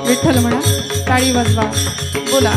विठ्ठल म्हणा, टाळी वाजवा, बोला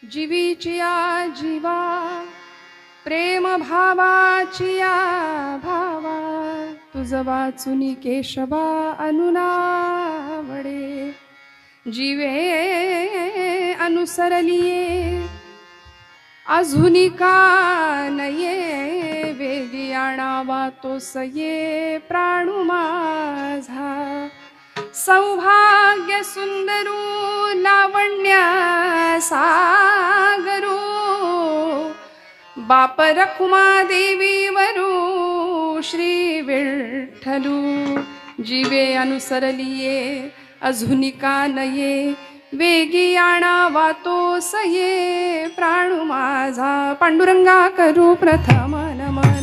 जीवीचिया जीवा प्रेम भावाचिया भावा तुझ वाचुनी केशवा अनुनावडे जीवे अनुसरलिये अजूनी का नये वेगी आणावा तो सये प्राणु माझा सौभाग्य सुंदरू लावण्या सागरू बाप रखुमा देवीवरू श्री विठ्ठलू जीवे अनुसरलिये अजूनी का नये वेगी आणावा तो सये प्राणु माझा पांडुरंगा करू प्रथम नमन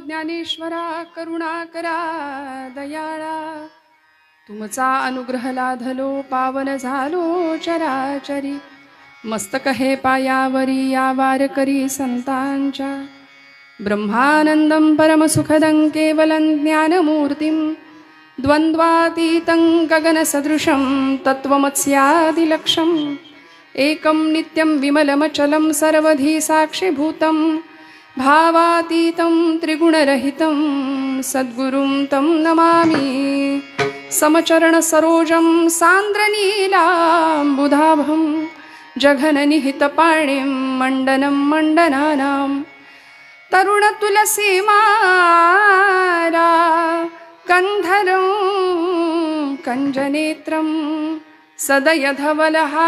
ज्ञानेश्वरा करुणाकरा दयाळा तुमचा अनुग्रह लाधलो पावन झालो चराचरी मस्तक हे पायावरी या वारकरी संतांच्या ब्रह्मानंदं परमसुखदं केवलं ज्ञानमूर्तिं द्वन्द्वातीतं गगनसदृशं तत्त्वमस्यादिलक्ष्यम् एकं नित्यं विमलमचलं सर्वधी साक्षिभूतं भावातीतं त्रिगुणरहितं सद्गुरुं तं नमामि समचरण सरोजं सान्द्रनीलाम्बुधाभं जघननिहितपाणिं मण्डनं मण्डनानां तरुणतुलसीमाला कन्धरं कञ्जनेत्रं सदयधवलहासं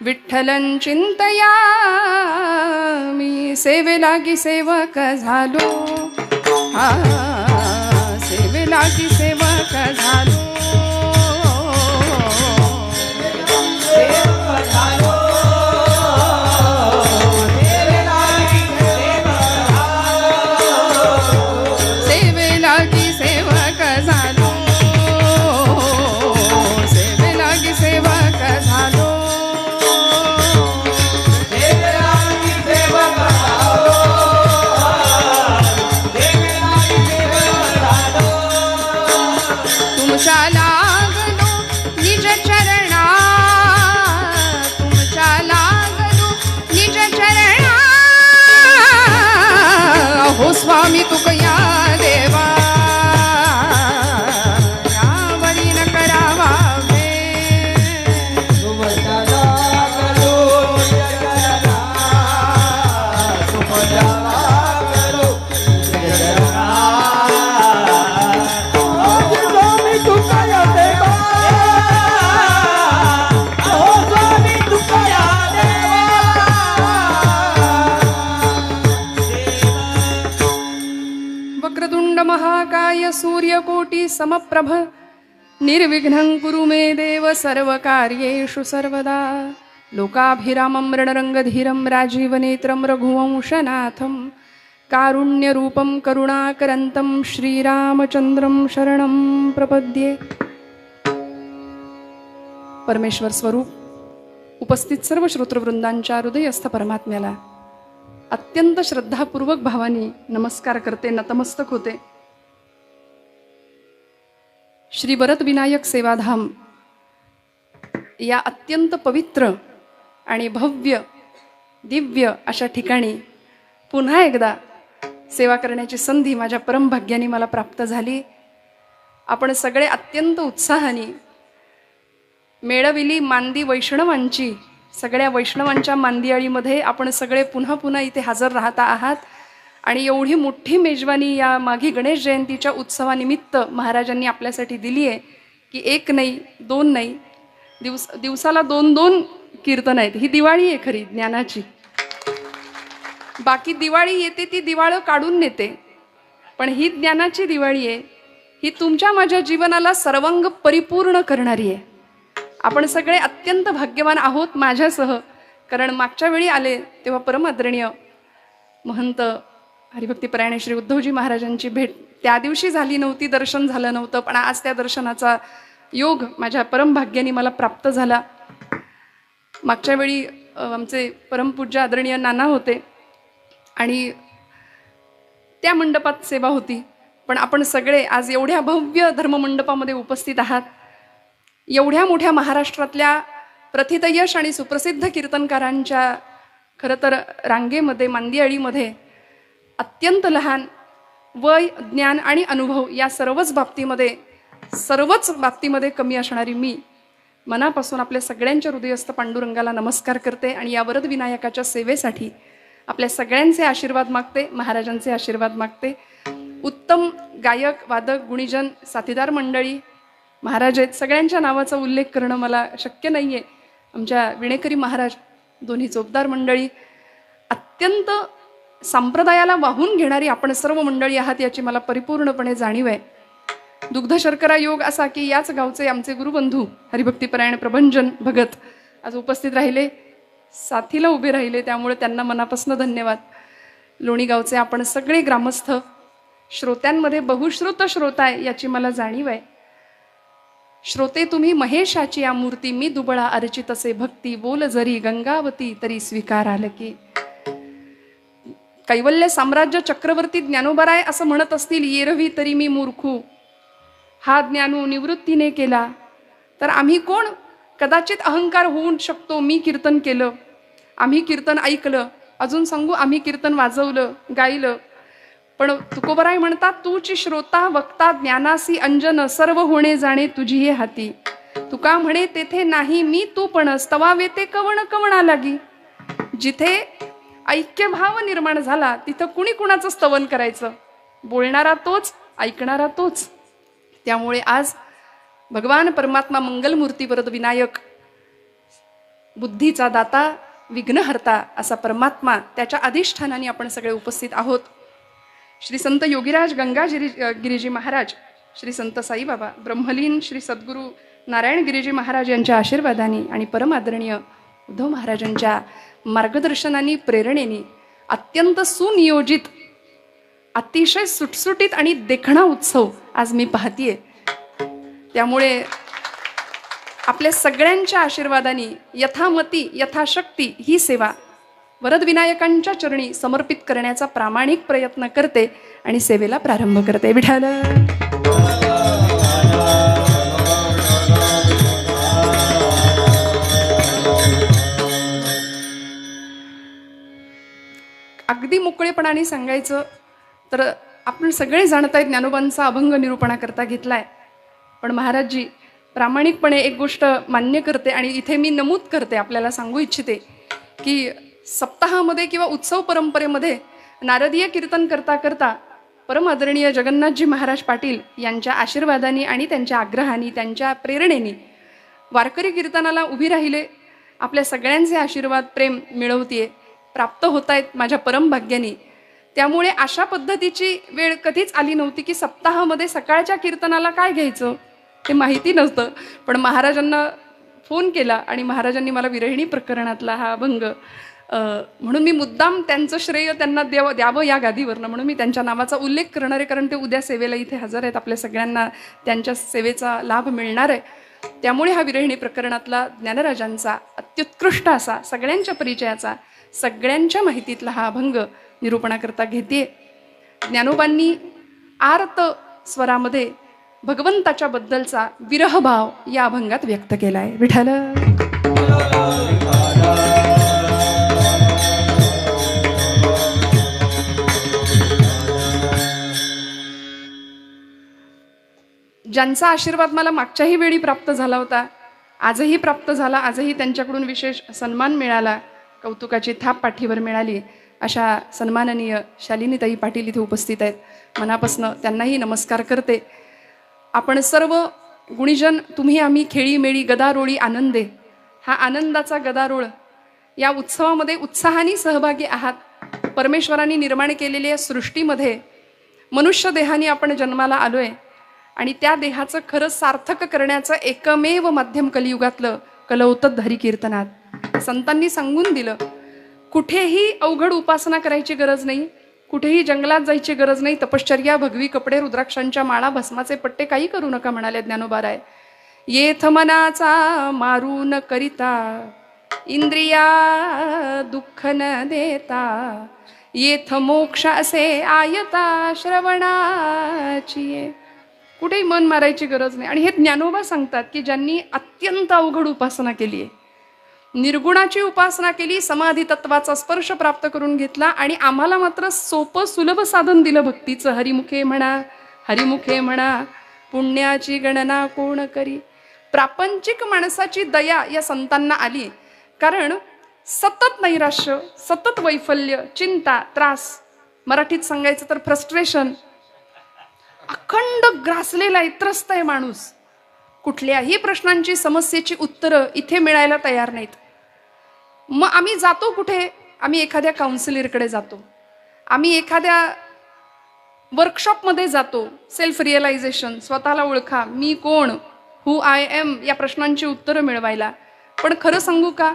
विठ्ठलं चिंतयामि सेवे लागी सेवक झालो सेवे लागी सेवक झालो सेवे लागी सेवक झालो सेवे लागी सेवक झालो तुमच्या सूर्यकोटि समप्रभ निर्विघ्नं कुरु मे देव सर्वकार्येषु सर्वदा। लोकाभिरामं रणरंगधीरं राजीवनेत्रं रघुवंशनाथं कारुण्यरूपं करुणाकरन्तं श्रीरामचंद्रं शरणं प्रपद्ये। परमेश्वर स्वरूप उपस्थित सर्व श्रोतृवृंदांच्या हृदयस्थ परमात्म्याला अत्यंत श्रद्धापूर्वक भावाने नमस्कार करते, नतमस्तक होते। श्री वरद विनायक सेवाधाम या अत्यंत पवित्र आणि भव्य दिव्य अशा ठिकाणी पुन्हा एकदा सेवा करण्याची संधी माझ्या परमभाग्याने मला प्राप्त झाली। आपण सगळे अत्यंत उत्साहाने मेळविली मांदी वैष्णवांची, सगळ्या वैष्णवांच्या मांदियाळीमध्ये आपण सगळे पुन्हा पुन्हा इथे हजर राहता आहात आणि एवढी मोठी मेजवानी या माघी गणेश जयंतीच्या उत्सवानिमित्त महाराजांनी आपल्यासाठी दिली आहे की एक नाही दोन नाही, दिवसाला 2-2 कीर्तन आहेत। ही दिवाळी आहे खरी ज्ञानाची। बाकी दिवाळी येते ती दिवाळं काढून नेते, पण ही ज्ञानाची दिवाळी आहे, ही तुमच्या माझ्या जीवनाला सर्वांग परिपूर्ण करणारी आहे। आपण सगळे अत्यंत भाग्यवान आहोत माझ्यासह, कारण मागच्या वेळी आले तेव्हा परम आदरणीय महंत हरिभक्तीपरायण श्री उद्धवजी महाराजांची भेट त्या दिवशी झाली नव्हती, दर्शन झालं नव्हतं, पण आज त्या दर्शनाचा योग माझ्या परमभाग्याने मला प्राप्त झाला। मागच्या वेळी आमचे परमपूज्य आदरणीय नाना होते आणि त्या मंडपात सेवा होती, पण आपण सगळे आज एवढ्या भव्य धर्ममंडपामध्ये उपस्थित आहात। एवढ्या मोठ्या महाराष्ट्रातल्या प्रथितयश आणि सुप्रसिद्ध कीर्तनकारांच्या खरं तर रांगेमध्ये मांदियाळीमध्ये अत्यंत लहान वय, ज्ञान आणि अनुभव या सर्वच बाबतीमध्ये कमी असणारी मी मनापासून आपल्या सगळ्यांच्या हृदयस्थ पांडुरंगाला नमस्कार करते आणि या वरद विनायकाच्या सेवेसाठी आपल्या सगळ्यांचे आशीर्वाद मागते, महाराजांचे आशीर्वाद मागते। उत्तम गायक, वादक, गुणीजन, साथीदार मंडळी महाराज आहेत, सगळ्यांच्या नावाचा उल्लेख करणं मला शक्य नाही आहे। आमच्या विणेकरी महाराज, दोन्ही चोपदार मंडळी, अत्यंत संप्रदायाला वाहून घेणारी आपण सर्व मंडळी आहात याची मला परिपूर्णपणे जाणीव आहे। दुग्ध शर्करा योग असा की याच गावचे आमचे गुरुबंधू हरिभक्तीपरायण प्रभंजन भगत आज उपस्थित राहिले, साथीला उभे राहिले, त्यामुळे त्यांना मनापासून धन्यवाद। लोणी गावचे आपण सगळे ग्रामस्थ, श्रोत्यांमध्ये बहुश्रुत श्रोता आहे याची मला जाणीव आहे। श्रोते तुम्ही महेशाची या मूर्ती, मी दुबळा अर्चित असे भक्ती, बोल जरी गंगावती तरी स्वीकार आल की। कैवल्य साम्राज्य चक्रवर्ती ज्ञानोबराय असं म्हणत असतील, येरवी तरी मी मूर्खू, हा ज्ञानू निवृत्तीने केला, तर आम्ही कोण? कदाचित अहंकार होऊ शकतो, मी कीर्तन केलं, आम्ही कीर्तन ऐकलं, अजून सांगू आम्ही कीर्तन वाजवलं, गायलं, पण तुकोबराय म्हणतात, तूची श्रोता वक्ता ज्ञानासी अंजन, सर्व होणे जाणे तुझी हे हाती। तुका म्हणे तेथे नाही मी तू पण, स्तवा वेते कवण कवणा लागी। जिथे ऐक्यभाव निर्माण झाला तिथं कुणी कुणाचं स्तवन करायचं? बोलणारा तोच, ऐकणारा तोच। त्यामुळे आज भगवान परमात्मा मंगलमूर्ती वरद विनायक, बुद्धीचा दाता, विघ्नहर्ता असा परमात्मा, त्याच्या अधिष्ठानाने आपण सगळे उपस्थित आहोत। श्री संत योगीराज गंगागिरीजी महाराज, श्री संत साईबाबा, ब्रह्मलीन श्री सद्गुरू नारायण गिरीजी महाराज यांच्या आशीर्वादाने आणि परमादरणीय उद्धव महाराजांच्या मार्गदर्शनाने, प्रेरणेने अत्यंत सुनियोजित, अतिशय सुटसुटीत आणि देखणा उत्सव आज मी पाहतीये। त्यामुळे आपल्या सगळ्यांच्या आशीर्वादाने यथामती यथाशक्ती ही सेवा वरद विनायकांच्या चरणी समर्पित करण्याचा प्रामाणिक प्रयत्न करते आणि सेवेला प्रारंभ करते। विठाल अगदी मोकळेपणाने सांगायचं तर आपण सगळे जाणतायत ज्ञानोबांचा अभंग निरूपणा करता घेतलाय, पण महाराजजी प्रामाणिकपणे एक गोष्ट मान्य करते आणि इथे मी नमूद करते, आपल्याला सांगू इच्छिते की सप्ताहामध्ये किंवा उत्सव परंपरेमध्ये नारदीय कीर्तन करता करता परम आदरणीय जगन्नाथजी महाराज पाटील यांच्या आशीर्वादाने आणि त्यांच्या आग्रहाने, त्यांच्या प्रेरणेने वारकरी कीर्तनाला उभी राहिले। आपल्या सगळ्यांचे आशीर्वाद, प्रेम मिळवतीये, प्राप्त होत आहेत माझ्या परम भाग्याने। त्यामुळे अशा पद्धतीची वेळ कधीच आली नव्हती की सप्ताहामध्ये सकाळच्या कीर्तनाला काय घ्यायचं ते माहिती नव्हतं. पण महाराजांना फोन केला आणि महाराजांनी मला विरहिणी प्रकरणातला हा अभंग म्हणून मी मुद्दाम त्यांचं श्रेय त्यांना द्यावं या गादीवरनं म्हणून मी त्यांच्या नावाचा उल्लेख करणार आहे, कारण ते उद्या सेवेला इथे हजर आहेत. आपल्या सगळ्यांना त्यांच्या सेवेचा लाभ मिळणार आहे. त्यामुळे हा विरहिणी प्रकरणातला ज्ञानराजांचा अत्युत्कृष्ट असा सगळ्यांच्या परिचयाचा सगळ्यांच्या माहितीतला हा अभंग निरूपणाकरता घेते. ज्ञानोबांनी आर्त स्वरामध्ये भगवंताच्या बद्दलचा विरहभाव या अभंगात व्यक्त केला आहे. विठ्ठल ज्यांचा आशीर्वाद मला मागच्याही वेळी प्राप्त झाला होता, आजही प्राप्त झाला, आजही त्यांच्याकडून विशेष सन्मान मिळाला, कौतुकाची थाप पाठीवर मिळाली, अशा सन्माननीय शालिनीताई पाटील इथे उपस्थित आहेत. मनापासनं त्यांनाही नमस्कार करते. आपण सर्व गुणीजन तुम्ही आम्ही खेळीमेळी गदारोळी आनंदे, हा आनंदाचा गदारोळ या उत्सवामध्ये उत्साहाने सहभागी आहात. परमेश्वरांनी निर्माण केलेल्या सृष्टीमध्ये मनुष्य देहाने आपण जन्माला आलोय आणि त्या देहाचं खरं सार्थक करण्याचं एकमेव माध्यम कलियुगातलं कलौतत हरिकीर्तनात. संतांनी सांगून दिलं, कुठेही अवघड उपासना करायची गरज नाही, कुठेही जंगलात जायची गरज नाही, तपश्चर्या भगवी कपडे रुद्राक्षांच्या माळा भस्माचे पट्टे काही करू नका म्हणाले ज्ञानोबाराय. येथ मनाचा मारू न करिता इंद्रिया दुःख न देता, येथ मोक्ष असे आयता श्रवणाची. कुठेही मन मारायची गरज नाही. आणि हे ज्ञानोबा सांगतात की ज्यांनी अत्यंत अवघड उपासना केली आहे, निर्गुणाची उपासना केली, समाधी तत्वाचा स्पर्श प्राप्त करून घेतला आणि आम्हाला मात्र सोपं सुलभ साधन दिलं भक्तीचं. हरिमुखे म्हणा, हरिमुखे म्हणा, पुण्याची गणना कोण करी. प्रापंचिक माणसाची दया या संतांना आली, कारण सतत नैराश्य, सतत वैफल्य, चिंता, त्रास, मराठीत सांगायचं तर फ्रस्ट्रेशन, अखंड ग्रासलेला आहे, त्रस्त आहे माणूस. कुठल्याही प्रश्नांची समस्येची उत्तरं इथे मिळायला तयार नाहीत. मग आम्ही जातो कुठे? आम्ही एखाद्या काउन्सिलरकडे जातो, आम्ही एखाद्या वर्कशॉपमध्ये जातो. सेल्फ रिअलायझेशन, स्वतःला ओळखा, मी कोण, हू आय एम, या प्रश्नांची उत्तरं मिळवायला. पण खरं सांगू का,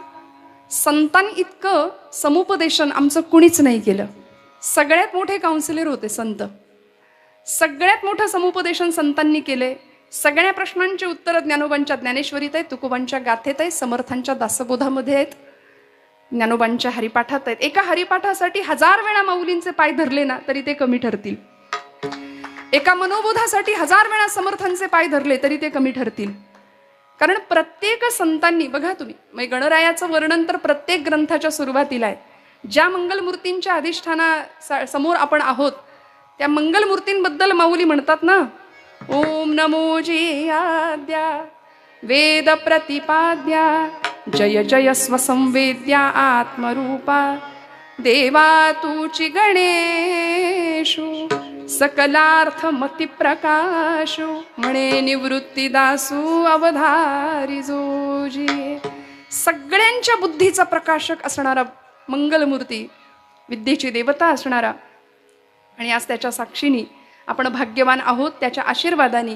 संतान इतकं समुपदेशन आमचं कुणीच नाही केलं. सगळ्यात मोठे काउन्सिलर होते संत, सगळ्यात मोठं समुपदेशन संतांनी केले. सगळ्या प्रश्नांची उत्तरं ज्ञानोबांच्या ज्ञानेश्वरीत आहेत, तुकोबांच्या गाथेत आहेत, समर्थांच्या दासबोधामध्ये आहेत, ज्ञानोबांच्या हरिपाठात आहेत. एका हरिपाठासाठी 1000 वेळा माऊलींचे पाय धरले ना तरी ते कमी ठरतील. एका मनोबोधासाठी 1000 वेळा समर्थांचे पाय धरले तरी ते कमी ठरतील. कारण प्रत्येक संतांनी, बघा तुम्ही, म्हणजे गणरायाचं वर्णन तर प्रत्येक ग्रंथाच्या सुरुवातीला आहे. ज्या मंगलमूर्तींच्या अधिष्ठाना समोर आपण आहोत त्या मंगलमूर्तींबद्दल माऊली म्हणतात ना, ओम नमो जियाद्या वेद प्रतिपाद्या जय जय स्वसंवेद्या आत्मरूपा देवा तुची गणेशु सकलार्थ मती प्रकाशु म्हणे निवृत्ती दासू अवधारी जोजी. सगळ्यांच्या बुद्धीचा प्रकाशक असणारा मंगलमूर्ती, विद्येची देवता असणारा, आणि आज त्याच्या साक्षीनी आपण भाग्यवान आहोत. त्याच्या आशीर्वादाने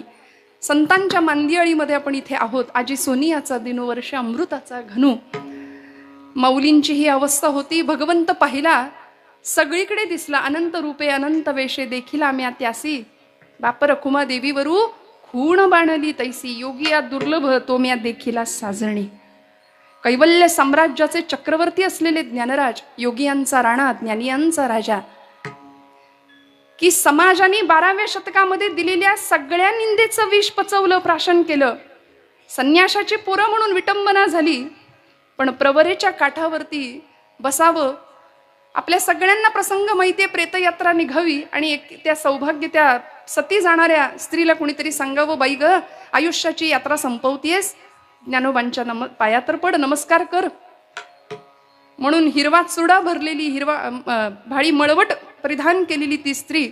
संतांच्या मांदियाळीमध्ये आपण इथे आहोत. आजी सोनियाचा दिनोवर्ष अमृताचा घनू. माऊलींची ही अवस्था होती. भगवंत पाहिला, सगळीकडे दिसला, अनंत रूपे अनंत वेशे देखिला म्या त्यासी, बाप रखुमा देवीवरू खूण बाणली तैसी, योगिया दुर्लभ तो म्या देखिला साजणी. कैवल्य साम्राज्याचे चक्रवर्ती असलेले ज्ञानराज, योगियांचा राणा, ज्ञानियांचा राजा, की समाजाने 12व्या शतकामध्ये दिलेल्या सगळ्या निंदेचं विष पचवलं, प्राशन केलं. संन्याशाची पोरं म्हणून विटंबना झाली, पण प्रवरेच्या काठावरती बसावं. आपल्या सगळ्यांना प्रसंग माहिती आहे, प्रेतयात्रा निघावी आणि त्या सौभाग्य, त्या सती जाणाऱ्या स्त्रीला कुणीतरी सांगावं, बाई ग, आयुष्याची यात्रा संपवतीयस, ज्ञानोबांच्या पाया तर पड, नमस्कार कर. म्हणून हिरवा चुडा भरलेली, हिरवा भाळी मळवट परिधान केलेली ती स्त्री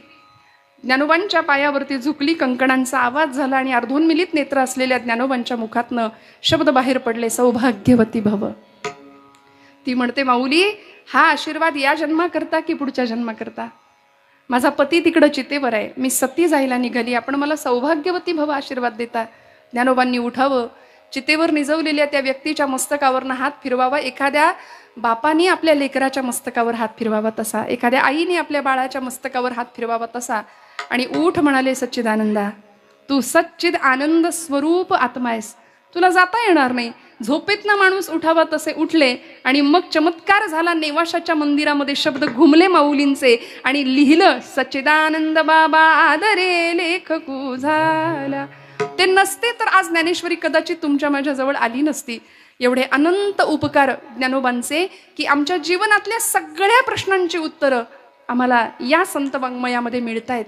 ज्ञानोबांच्या पायावरती झुकली. कंकणांचा आवाज झाला आणि अर्धोन्मिलित नेत्र असलेल्या ज्ञानोबांच्या मुखातनं शब्द बाहेर पडले, सौभाग्यवती भव. ती म्हणते, माऊली, हा आशीर्वाद या जन्मा करता की पुढच्या जन्मा करता? माझा पती तिकडं चितेवर आहे, मी सती जायला निघाली, आपण मला सौभाग्यवती भव आशीर्वाद देता. ज्ञानोबांनी उठावं, चितेवर निजवलेल्या त्या व्यक्तीच्या मस्तकावरनं हात फिरवावा. एखाद्या बापानी आपल्या लेकराच्या मस्तकावर हात फिरवावा तसा, एखाद्या आईने आपल्या बाळाच्या मस्तकावर हात फिरवावा तसा, आणि उठ म्हणाले सच्चिदानंदा, तू सच्चिद आनंद स्वरूप आत्मा आहेस, तुला जाता येणार नाही. झोपेतनं माणूस उठावा तसे उठले आणि मग चमत्कार झाला. नेवाशाच्या मंदिरामध्ये शब्द घुमले माऊलींचे आणि लिहिलं, सच्चिदानंद बाबा आदरे लेखकू झाला. ते नसते तर आज ज्ञानेश्वरी कदाचित तुमच्या माझ्याजवळ आली नसती. एवढे अनंत उपकार ज्ञानोबांचे की आमच्या जीवनातल्या सगळ्या प्रश्नांची उत्तरं आम्हाला या संत वाङ्मयामध्ये मिळत आहेत.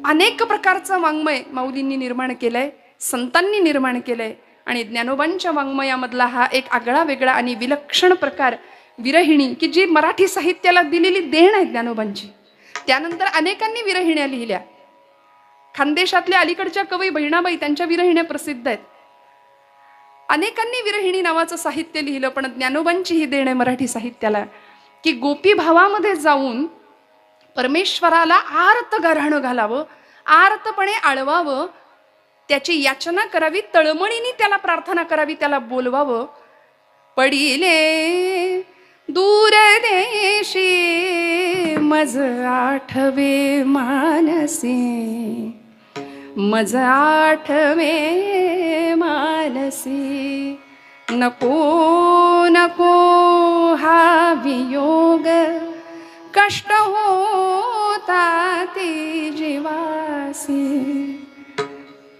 अनेक प्रकारचं वाङ्मय माऊलींनी निर्माण केलंय, संतांनी निर्माण केलंय. आणि ज्ञानोबांच्या वाङ्मयामधला हा एक आगळा वेगळा आणि विलक्षण प्रकार विरहिणी, की जी मराठी साहित्याला दिलेली देण आहे ज्ञानोबांची. त्यानंतर अनेकांनी विरहिण्या लिहिल्या. खानदेशातल्या अलीकडच्या कवी बहिणाबाई, त्यांच्या विरहिण्या प्रसिद्ध आहेत. अनेकांनी विरहिणी नावाचं साहित्य लिहिलं, पण ज्ञानोबांची ही देण आहे मराठी साहित्याला की गोपी भावामध्ये जाऊन परमेश्वराला आर्त गाऱ्हाणं घालावं, आर्तपणे आळवावं, त्याची याचना करावी, तळमळीने त्याला प्रार्थना करावी, त्याला बोलवावं. पडिले दूर देशी मज आठवे मानसी, मज आठवे मानसी, नको नको हा वियोग, कष्ट होता ती जीवासी.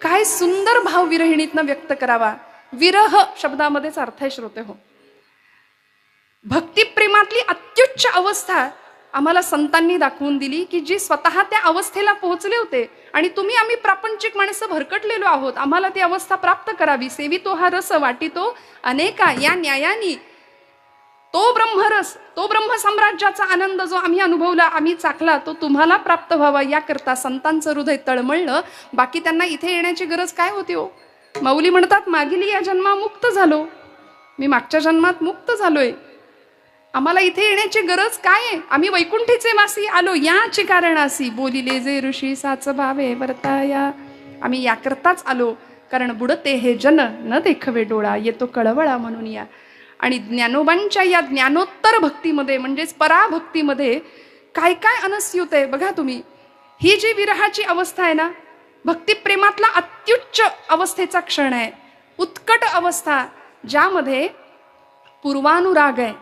काय सुंदर भाव विरहिणीतनं व्यक्त करावा. विरह शब्दामध्येच अर्थ आहे श्रोते हो. भक्तिप्रेमातली अत्युच्च अवस्था आम्हाला संतांनी दाखवून दिली की जी स्वतः त्या अवस्थेला पोहोचले होते. आणि तुम्ही आम्ही प्रापंचिक माणसं भरकटलेलो आहोत, आम्हाला ती अवस्था प्राप्त करावी. सेवितो हा रस वाटितो अनेका, या न्यायानी तो ब्रह्मरस, तो ब्रह्मसाम्राज्याचा आनंद जो आम्ही अनुभवला, आम्ही चाखला, तो तुम्हाला प्राप्त व्हावा याकरता संतांचं हृदय तळमळलं. बाकी त्यांना इथे येण्याची गरज काय होती हो. माऊली म्हणतात, मागील या जन्मा मुक्त झालो, मी मागच्या जन्मात मुक्त झालोय, आम्हाला इथे येण्याची गरज काय आहे. आम्ही वैकुंठीचे वासी आलो याची कारणासी, बोलिले जे ऋषी साच भावे वर्ताया. आम्ही याकरताच आलो, कारण बुडते हे जन न देखवे डोळा, येतो कळवळा म्हणून या. आणि ज्ञानोबांच्या या ज्ञानोत्तर भक्तीमध्ये म्हणजेच पराभक्तीमध्ये काय काय अनस्यूत आहे बघा तुम्ही. ही जी विरहाची अवस्था आहे ना, भक्तिप्रेमातला अत्युच्च अवस्थेचा क्षण आहे, उत्कट अवस्था, ज्यामध्ये पूर्वानुराग आहे,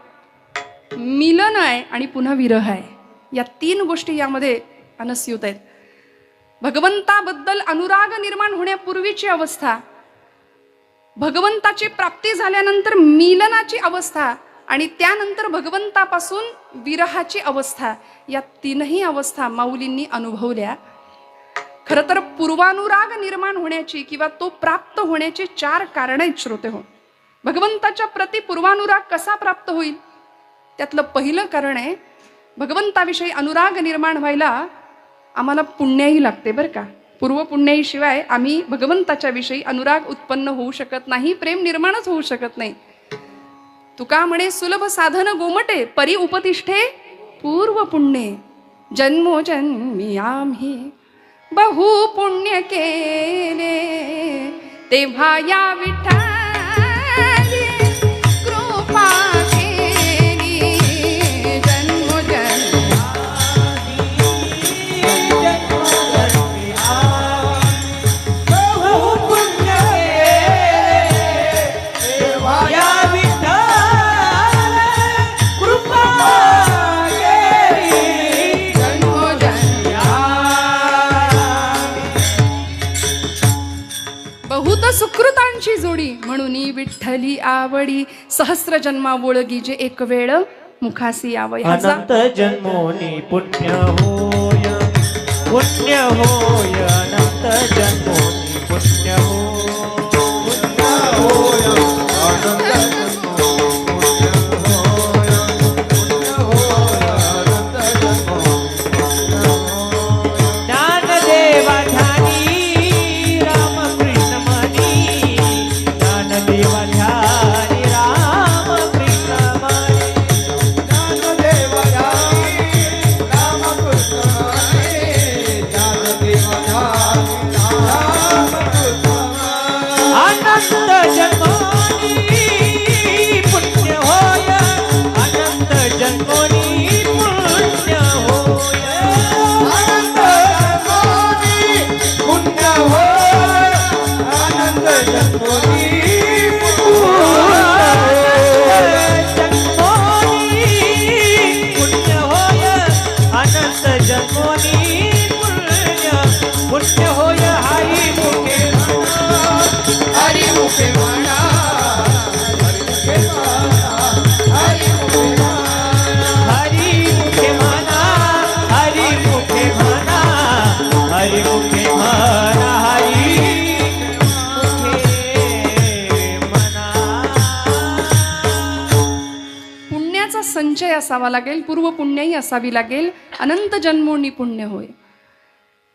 मिलन आहे आणि पुन्हा विरह आहे. या तीन गोष्टी यामध्ये अनस्यूत आहेत. भगवंताबद्दल अनुराग निर्माण होण्यापूर्वीची अवस्था, भगवंताची प्राप्ती झाल्यानंतर मिलनाची अवस्था आणि त्यानंतर भगवंतापासून विरहाची अवस्था. या तीनही अवस्था माऊलींनी अनुभवल्या. खरं तर पूर्वानुराग निर्माण होण्याची किंवा तो प्राप्त होण्याची 4 कारणं आहेत श्रोते हो. भगवंताच्या प्रति पूर्वानुराग कसा प्राप्त होईल, त्यातलं पहिलं कारण आहे, भगवंताविषयी अनुराग निर्माण व्हायला आम्हाला पुण्याही लागते बरं का. पूर्व पुण्याईशिवाय आम्ही भगवंताच्या विषयी अनुराग उत्पन्न होऊ शकत नाही, प्रेम निर्माणच होऊ शकत नाही. तुका म्हणे सुलभ साधन गोमटे, परी उपतिष्ठे पूर्व पुण्ये, जन्मोजन्मी आम्ही बहु पुण्य केले, तेव्हा या विठ्ठली कृपा केली, जन्मोजन्मी सुकृतांची जोडी, म्हणून विठ्ठली आवडी, सहस्र जन्मा वोळगी जे एक वेळ मुखासी यावं. अनंत जन्मोनी पुण्य होय, पुण्य होय, अनंत जन्मोनी पुण्य होय, पुण्य होय, अनंत पुण्याचा संचय असावा लागेल, पूर्व पुण्याई असावी लागेल. अनंत जन्मोनी पुण्य होय.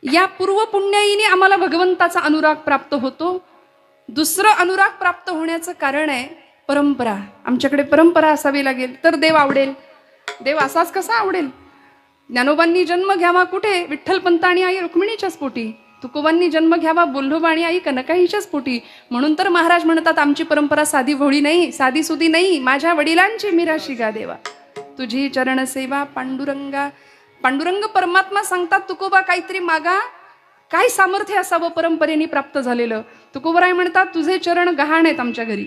या पूर्व पुण्याईने आम्हाला भगवंताचा अनुराग प्राप्त होतो. दुसरं अनुराग प्राप्त होण्याचं कारण आहे परंपरा. आमच्याकडे परंपरा असावी लागेल तर देव आवडेल. देव असाच कसा आवडेल? ज्ञानोबांनी जन्म घ्यावा कुठे? विठ्ठलपंत आणि आई रुक्मिणीच्याच पोटी. तुकोबांनी जन्म घ्यावा बोल्लोबा आणि आई कनकाईच्याच पोटी. म्हणून तर महाराज म्हणतात आमची परंपरा साधी भोळी नाही, साधी सुधी नाही. माझ्या वडिलांची मिराशी गा देवा, तुझी चरण सेवा पांडुरंगा. पांडुरंग परमात्मा सांगतात तुकोबा काहीतरी मागा. काय सामर्थ्य असावं परंपरेने प्राप्त झालेलं? तुकोबराय म्हणतात तुझे चरण गहाण आहेत आमच्या घरी.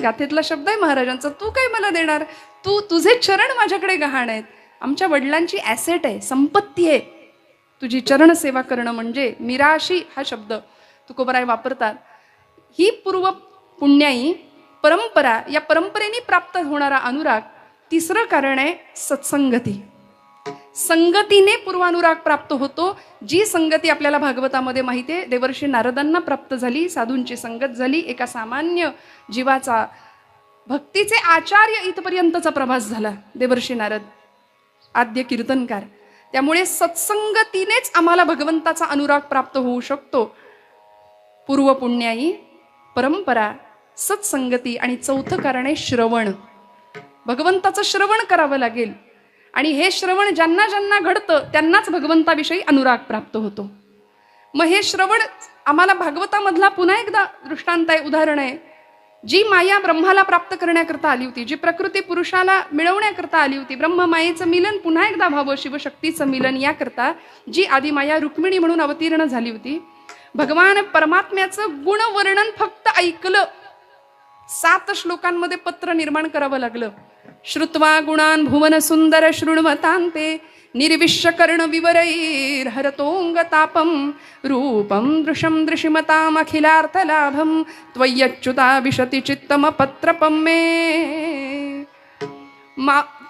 गाथेतला शब्द आहे महाराजांचा. तू काय मला देणार? तुझे चरण माझ्याकडे गहाण आहेत. आमच्या वडिलांची ॲसेट आहे, संपत्ती आहे. तुझी चरण सेवा करणं म्हणजे मिराशी हा शब्द तुकोबराय वापरतात. ही पूर्व पुण्याई परंपरा, या परंपरेने प्राप्त होणारा अनुराग. तिसरं कारण आहे सत्संगती. संगतीने पूर्वानुराग प्राप्त होतो. जी संगती आपल्याला भागवतामध्ये माहिती आहे, देवर्षी नारदांना प्राप्त झाली. साधूंची संगत झाली. एका सामान्य जीवाचा भक्तीचे आचार्य इथपर्यंतचा प्रवास झाला देवर्षी नारद, आद्य कीर्तनकार. त्यामुळे सत्संगतीनेच आम्हाला भगवंताचा अनुराग प्राप्त होऊ शकतो. पूर्व पुण्याई, परंपरा, सत्संगती आणि चौथं कारण आहे श्रवण. भगवंताचं श्रवण करावं लागेल. आणि हे श्रवण ज्यांना ज्यांना घडतं त्यांनाच भगवंताविषयी अनुराग प्राप्त होतो. मग हे श्रवण आम्हाला भागवतामधला पुन्हा एकदा दृष्टांत आहे, उदाहरण आहे. जी माया ब्रह्माला प्राप्त करण्याकरता आली होती, जी प्रकृती पुरुषाला मिळवण्याकरता आली होती, ब्रह्ममायेचं मिलन पुन्हा एकदा व्हावं, शिवशक्तीचं मिलन याकरता जी आदिमाया रुक्मिणी म्हणून अवतीर्ण झाली होती. भगवान परमात्म्याचं गुणवर्णन फक्त ऐकलं. 7 श्लोकांमध्ये पत्र निर्माण करावं लागलं. श्रुत्वा गुणान भुवन सुंदर शृण्वतान्ते निर्विश्य कर्ण विवरैर हरतोंग तापम रूपम दृशम दृशिमताम अखिलार्थ लाभम त्वय्यच्युता विशति चित्तम पत्रपम मे.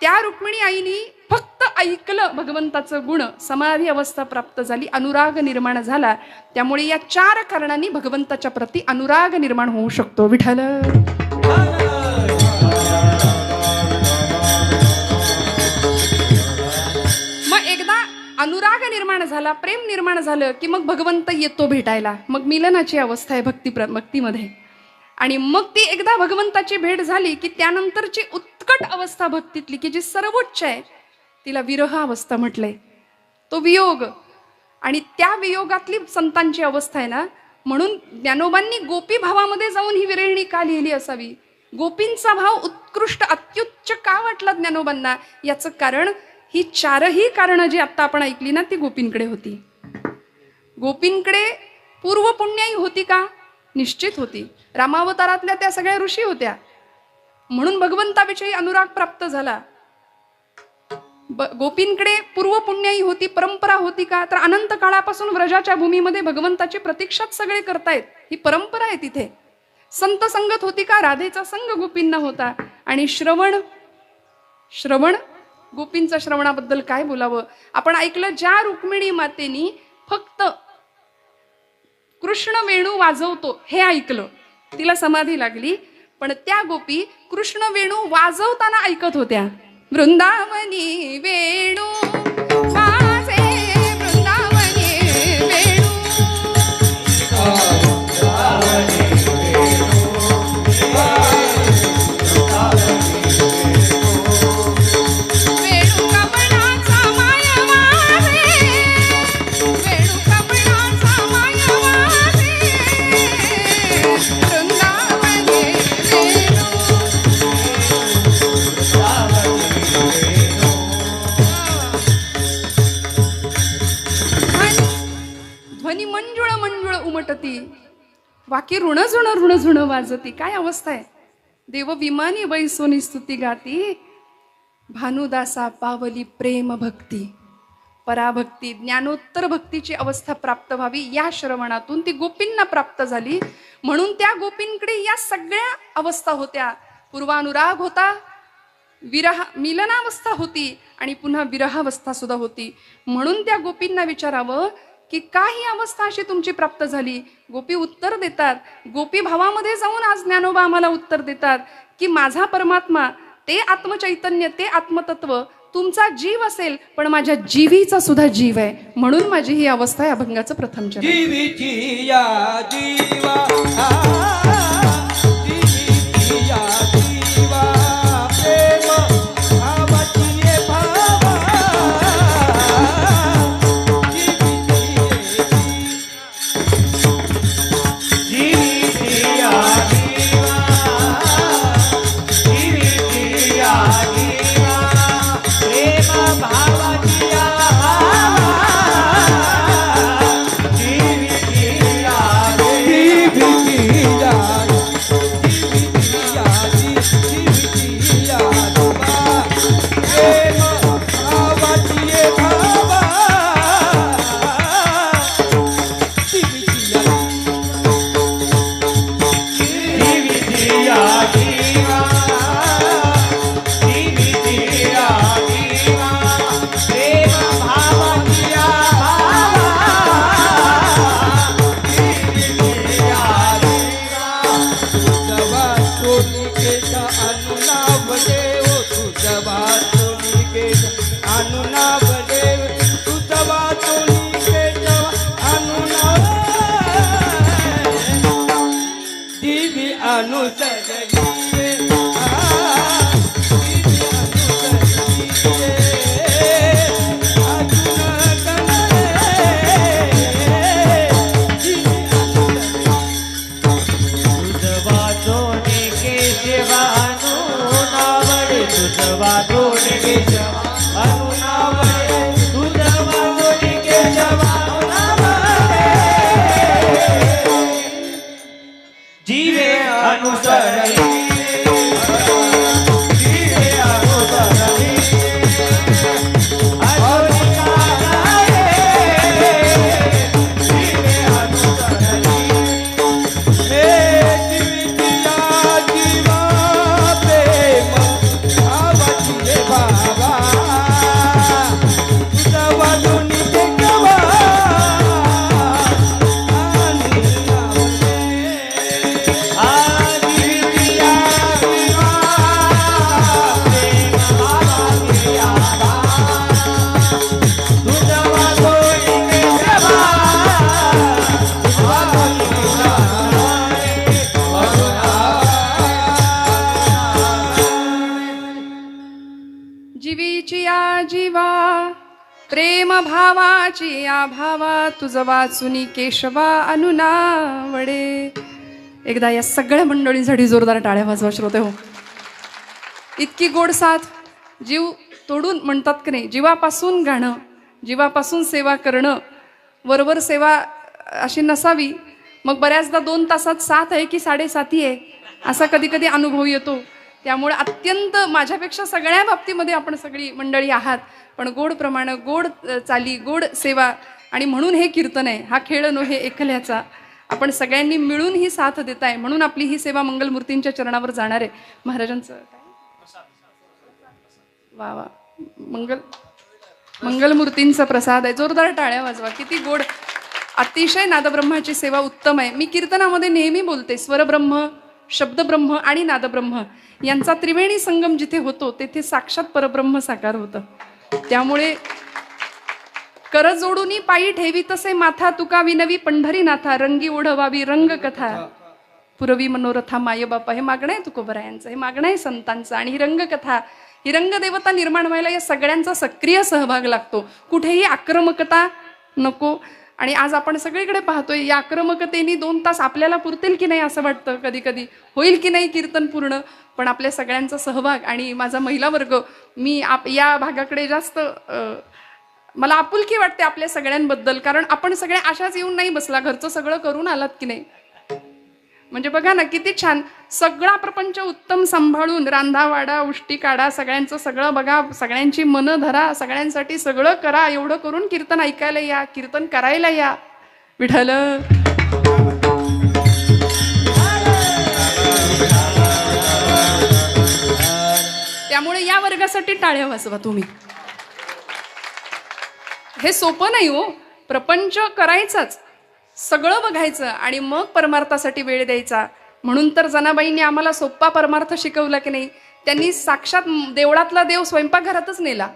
त्या रुक्मिणी आईनी फक्त ऐकलं भगवंताचं गुण, समाधी अवस्था प्राप्त झाली, अनुराग निर्माण झाला. त्यामुळे या 4 कारणांनी भगवंताच्या प्रती अनुराग निर्माण होऊ शकतो. विठ्ठल. अनुराग निर्माण झाला, प्रेम निर्माण झालं की मग भगवंत येतो भेटायला. मग मिलनाची अवस्था आहे भक्तीमध्ये. आणि मग ती एकदा भगवंताची भेट झाली की त्यानंतरची उत्कट अवस्था भक्तीतली की जी सर्वोच्च आहे तिला विरह अवस्था म्हटलंय. तो वियोग. आणि त्या वियोगातली संतांची अवस्था आहे ना. म्हणून ज्ञानोबांनी गोपी भावामध्ये जाऊन ही विरहिणी का लिहिली असावी? गोपींचा भाव उत्कृष्ट अत्युच्च का वाटला ज्ञानोबांना? याचं कारण ही 4ही कारणं जी आत्ता आपण ऐकली ना ती गोपींकडे होती. गोपींकडे पूर्व पुण्याई होती का? निश्चित होती. रामावतारातल्या त्या सगळ्या ऋषी होत्या. म्हणून भगवंताविषयी अनुराग प्राप्त झाला. गोपींकडे पूर्व पुण्याई होती, परंपरा होती का? तर अनंत काळापासून व्रजाच्या भूमीमध्ये भगवंताची प्रतीक्षाच सगळे करतायत. ही परंपरा आहे तिथे. संत संगत होती का? राधेचा संग गोपींना होता. आणि श्रवण गोपींच्या श्रवणाबद्दल काय बोलावं? आपण ऐकलं ज्या रुक्मिणी मातेनी फक्त कृष्ण वेणू वाजवतो हे ऐकलं, तिला समाधी लागली. पण त्या गोपी कृष्ण वेणू वाजवताना ऐकत होत्या. वृंदावनी वेणू वाजे, वृंदावनी वेणू वाकी ऋण झुण वाजती. काय अवस्था आहे? देव विमानी वैसोनी स्तुती गाती, भानुदासा पावली प्रेम भक्ती. पराभक्ती, ज्ञानोत्तर भक्तीची अवस्था प्राप्त व्हावी या श्रवणातून ती गोपींना प्राप्त झाली. म्हणून त्या गोपींकडे या सगळ्या अवस्था होत्या. पूर्वानुराग होता, मिलनावस्था होती आणि पुन्हा विरहावस्था सुद्धा होती. म्हणून त्या गोपींना विचारावं की काही अवस्था अशी तुमची प्राप्त झाली? गोपी उत्तर देतात. गोपी भावामध्ये जाऊन आज ज्ञानोबा आम्हाला उत्तर देतात की माझा परमात्मा ते आत्मचैतन्य, ते आत्मतत्व तुमचा जीव असेल, पण माझ्या जीवीचा सुद्धा जीव आहे, म्हणून माझी ही अवस्था आहे अभंगाचं प्रथम चरण. जीवीची या जीवा जीवीची या जीवा प्रेम भावाची ये भावा जीविती या जीवा, जीविती या जीवा, प्रेम भावाची या जीविती या जीवीची या जीवीची या जीवीची या जीवा प्रेम भावाची ये भावा जीवीची या जीविती या जीवा, जीविती या जीवा, प्रेम भावाची या जीविती या जीवा. तुझवा सोनिकेचा अनुनाव देव तुझवा सोनिकेचा अनुनाव देव तुझवा सोनिकेचा अनुनाव दिवी अनुसरली तुझ वाजोने केशवा अनुनावळे, तुझ वाजोने केशवा अनुनावळे, तुझ वाजोने केशवा अनुनावळे. जीवे अनुसरली, जीवे अनुसरली, अनुनिका नाये, जीवे अनुसरली. हे जीवितिया जीवा प्रेम भावाची ये भावा तुझा वाजून केवा जीवीची या जीवा प्रेम भावाची या भावा तुझ वाचुनी केशवा अनुनावडे. एकदा या सगळ्या मंडळींसाठी जोरदार टाळ्या वाजवा श्रोते हो. इतकी गोड साथ, जीव तोडून म्हणतात की नाही, जीवापासून गाणं, जीवापासून सेवा करणं, वरवर सेवा अशी नसावी. मग बऱ्याचदा 2 तासात 7 आहे की 7.5 आहे असा कधी कधी अनुभव येतो. त्यामुळे अत्यंत माझ्यापेक्षा सगळ्या बाबतीमध्ये आपण सगळी मंडळी आहात, पण गोड प्रमाण, गोड चाली, गोड सेवा, आणि म्हणून हे कीर्तन आहे. हा खेळ नो हे एकल्याचा, आपण सगळ्यांनी मिळून ही साथ देताय, म्हणून आपली ही सेवा मंगलमूर्तींच्या चरणावर जाणार आहे. महाराजांचं वा वा, मंगलमूर्तींचा प्रसाद आहे. जोरदार टाळ्या वाजवा. किती गोड, अतिशय नादब्रह्माची सेवा उत्तम आहे. मी कीर्तनामध्ये नेहमी बोलते, स्वरब्रह्म, शब्दब्रह्म आणि नादब्रह्म यांचा त्रिवेणी संगम जिथे होतो तेथे साक्षात परब्रह्म साकार होतं. त्यामुळे कर जोडूनी पायी ठेवी तसे माथा, तुका विनवी पंढरीनाथा, रंगी ओढवावी रंग कथा, पुरवी मनोरथा माय बापा. हे मागणं आहे तुकोबरायांचं, हे मागणं आहे संतांचं. आणि ही रंगकथा, ही रंगदेवता निर्माण व्हायला या सगळ्यांचा सक्रिय सहभाग लागतो. कुठेही आक्रमकता नको. आणि आज आपण सगळीकडे पाहतोय, या आक्रमकतेने 2 तास आपल्याला पुरतील की नाही असं वाटतं, कधी कधी होईल की नाही कीर्तन पूर्ण. पण आपल्या सगळ्यांचा सहभाग आणि माझा महिला वर्ग, मी या भागाकडे जास्त मला आपुलकी वाटते आपल्या सगळ्यांबद्दल. कारण आपण सगळ्या अशाच येऊन नाही बसला, घरचं सगळं करून आलात की नाही. म्हणजे बघा ना किती छान, सगळा प्रपंच उत्तम सांभाळून, रांधावाडा उष्टी काढा, सगळ्यांचं सगळं बघा, सगळ्यांची मनं धरा, सगळ्यांसाठी सगळं करा. एवढं करून कीर्तन ऐकायला या, कीर्तन करायला या. विठ्ठल त्यामुळे या वर्गासाठी टाळ्या वाजवा तुम्ही. हे सोपं नाही हो, प्रपंच करायचाच, सगळं बघायचं आणि मग परमार्थासाठी वेळ द्यायचा. म्हणून तर जनाबाईंनी आम्हाला सोप्पा परमार्थ शिकवला की नाही. त्यांनी साक्षात देवळातला देव स्वयंपाकघरातच नेला.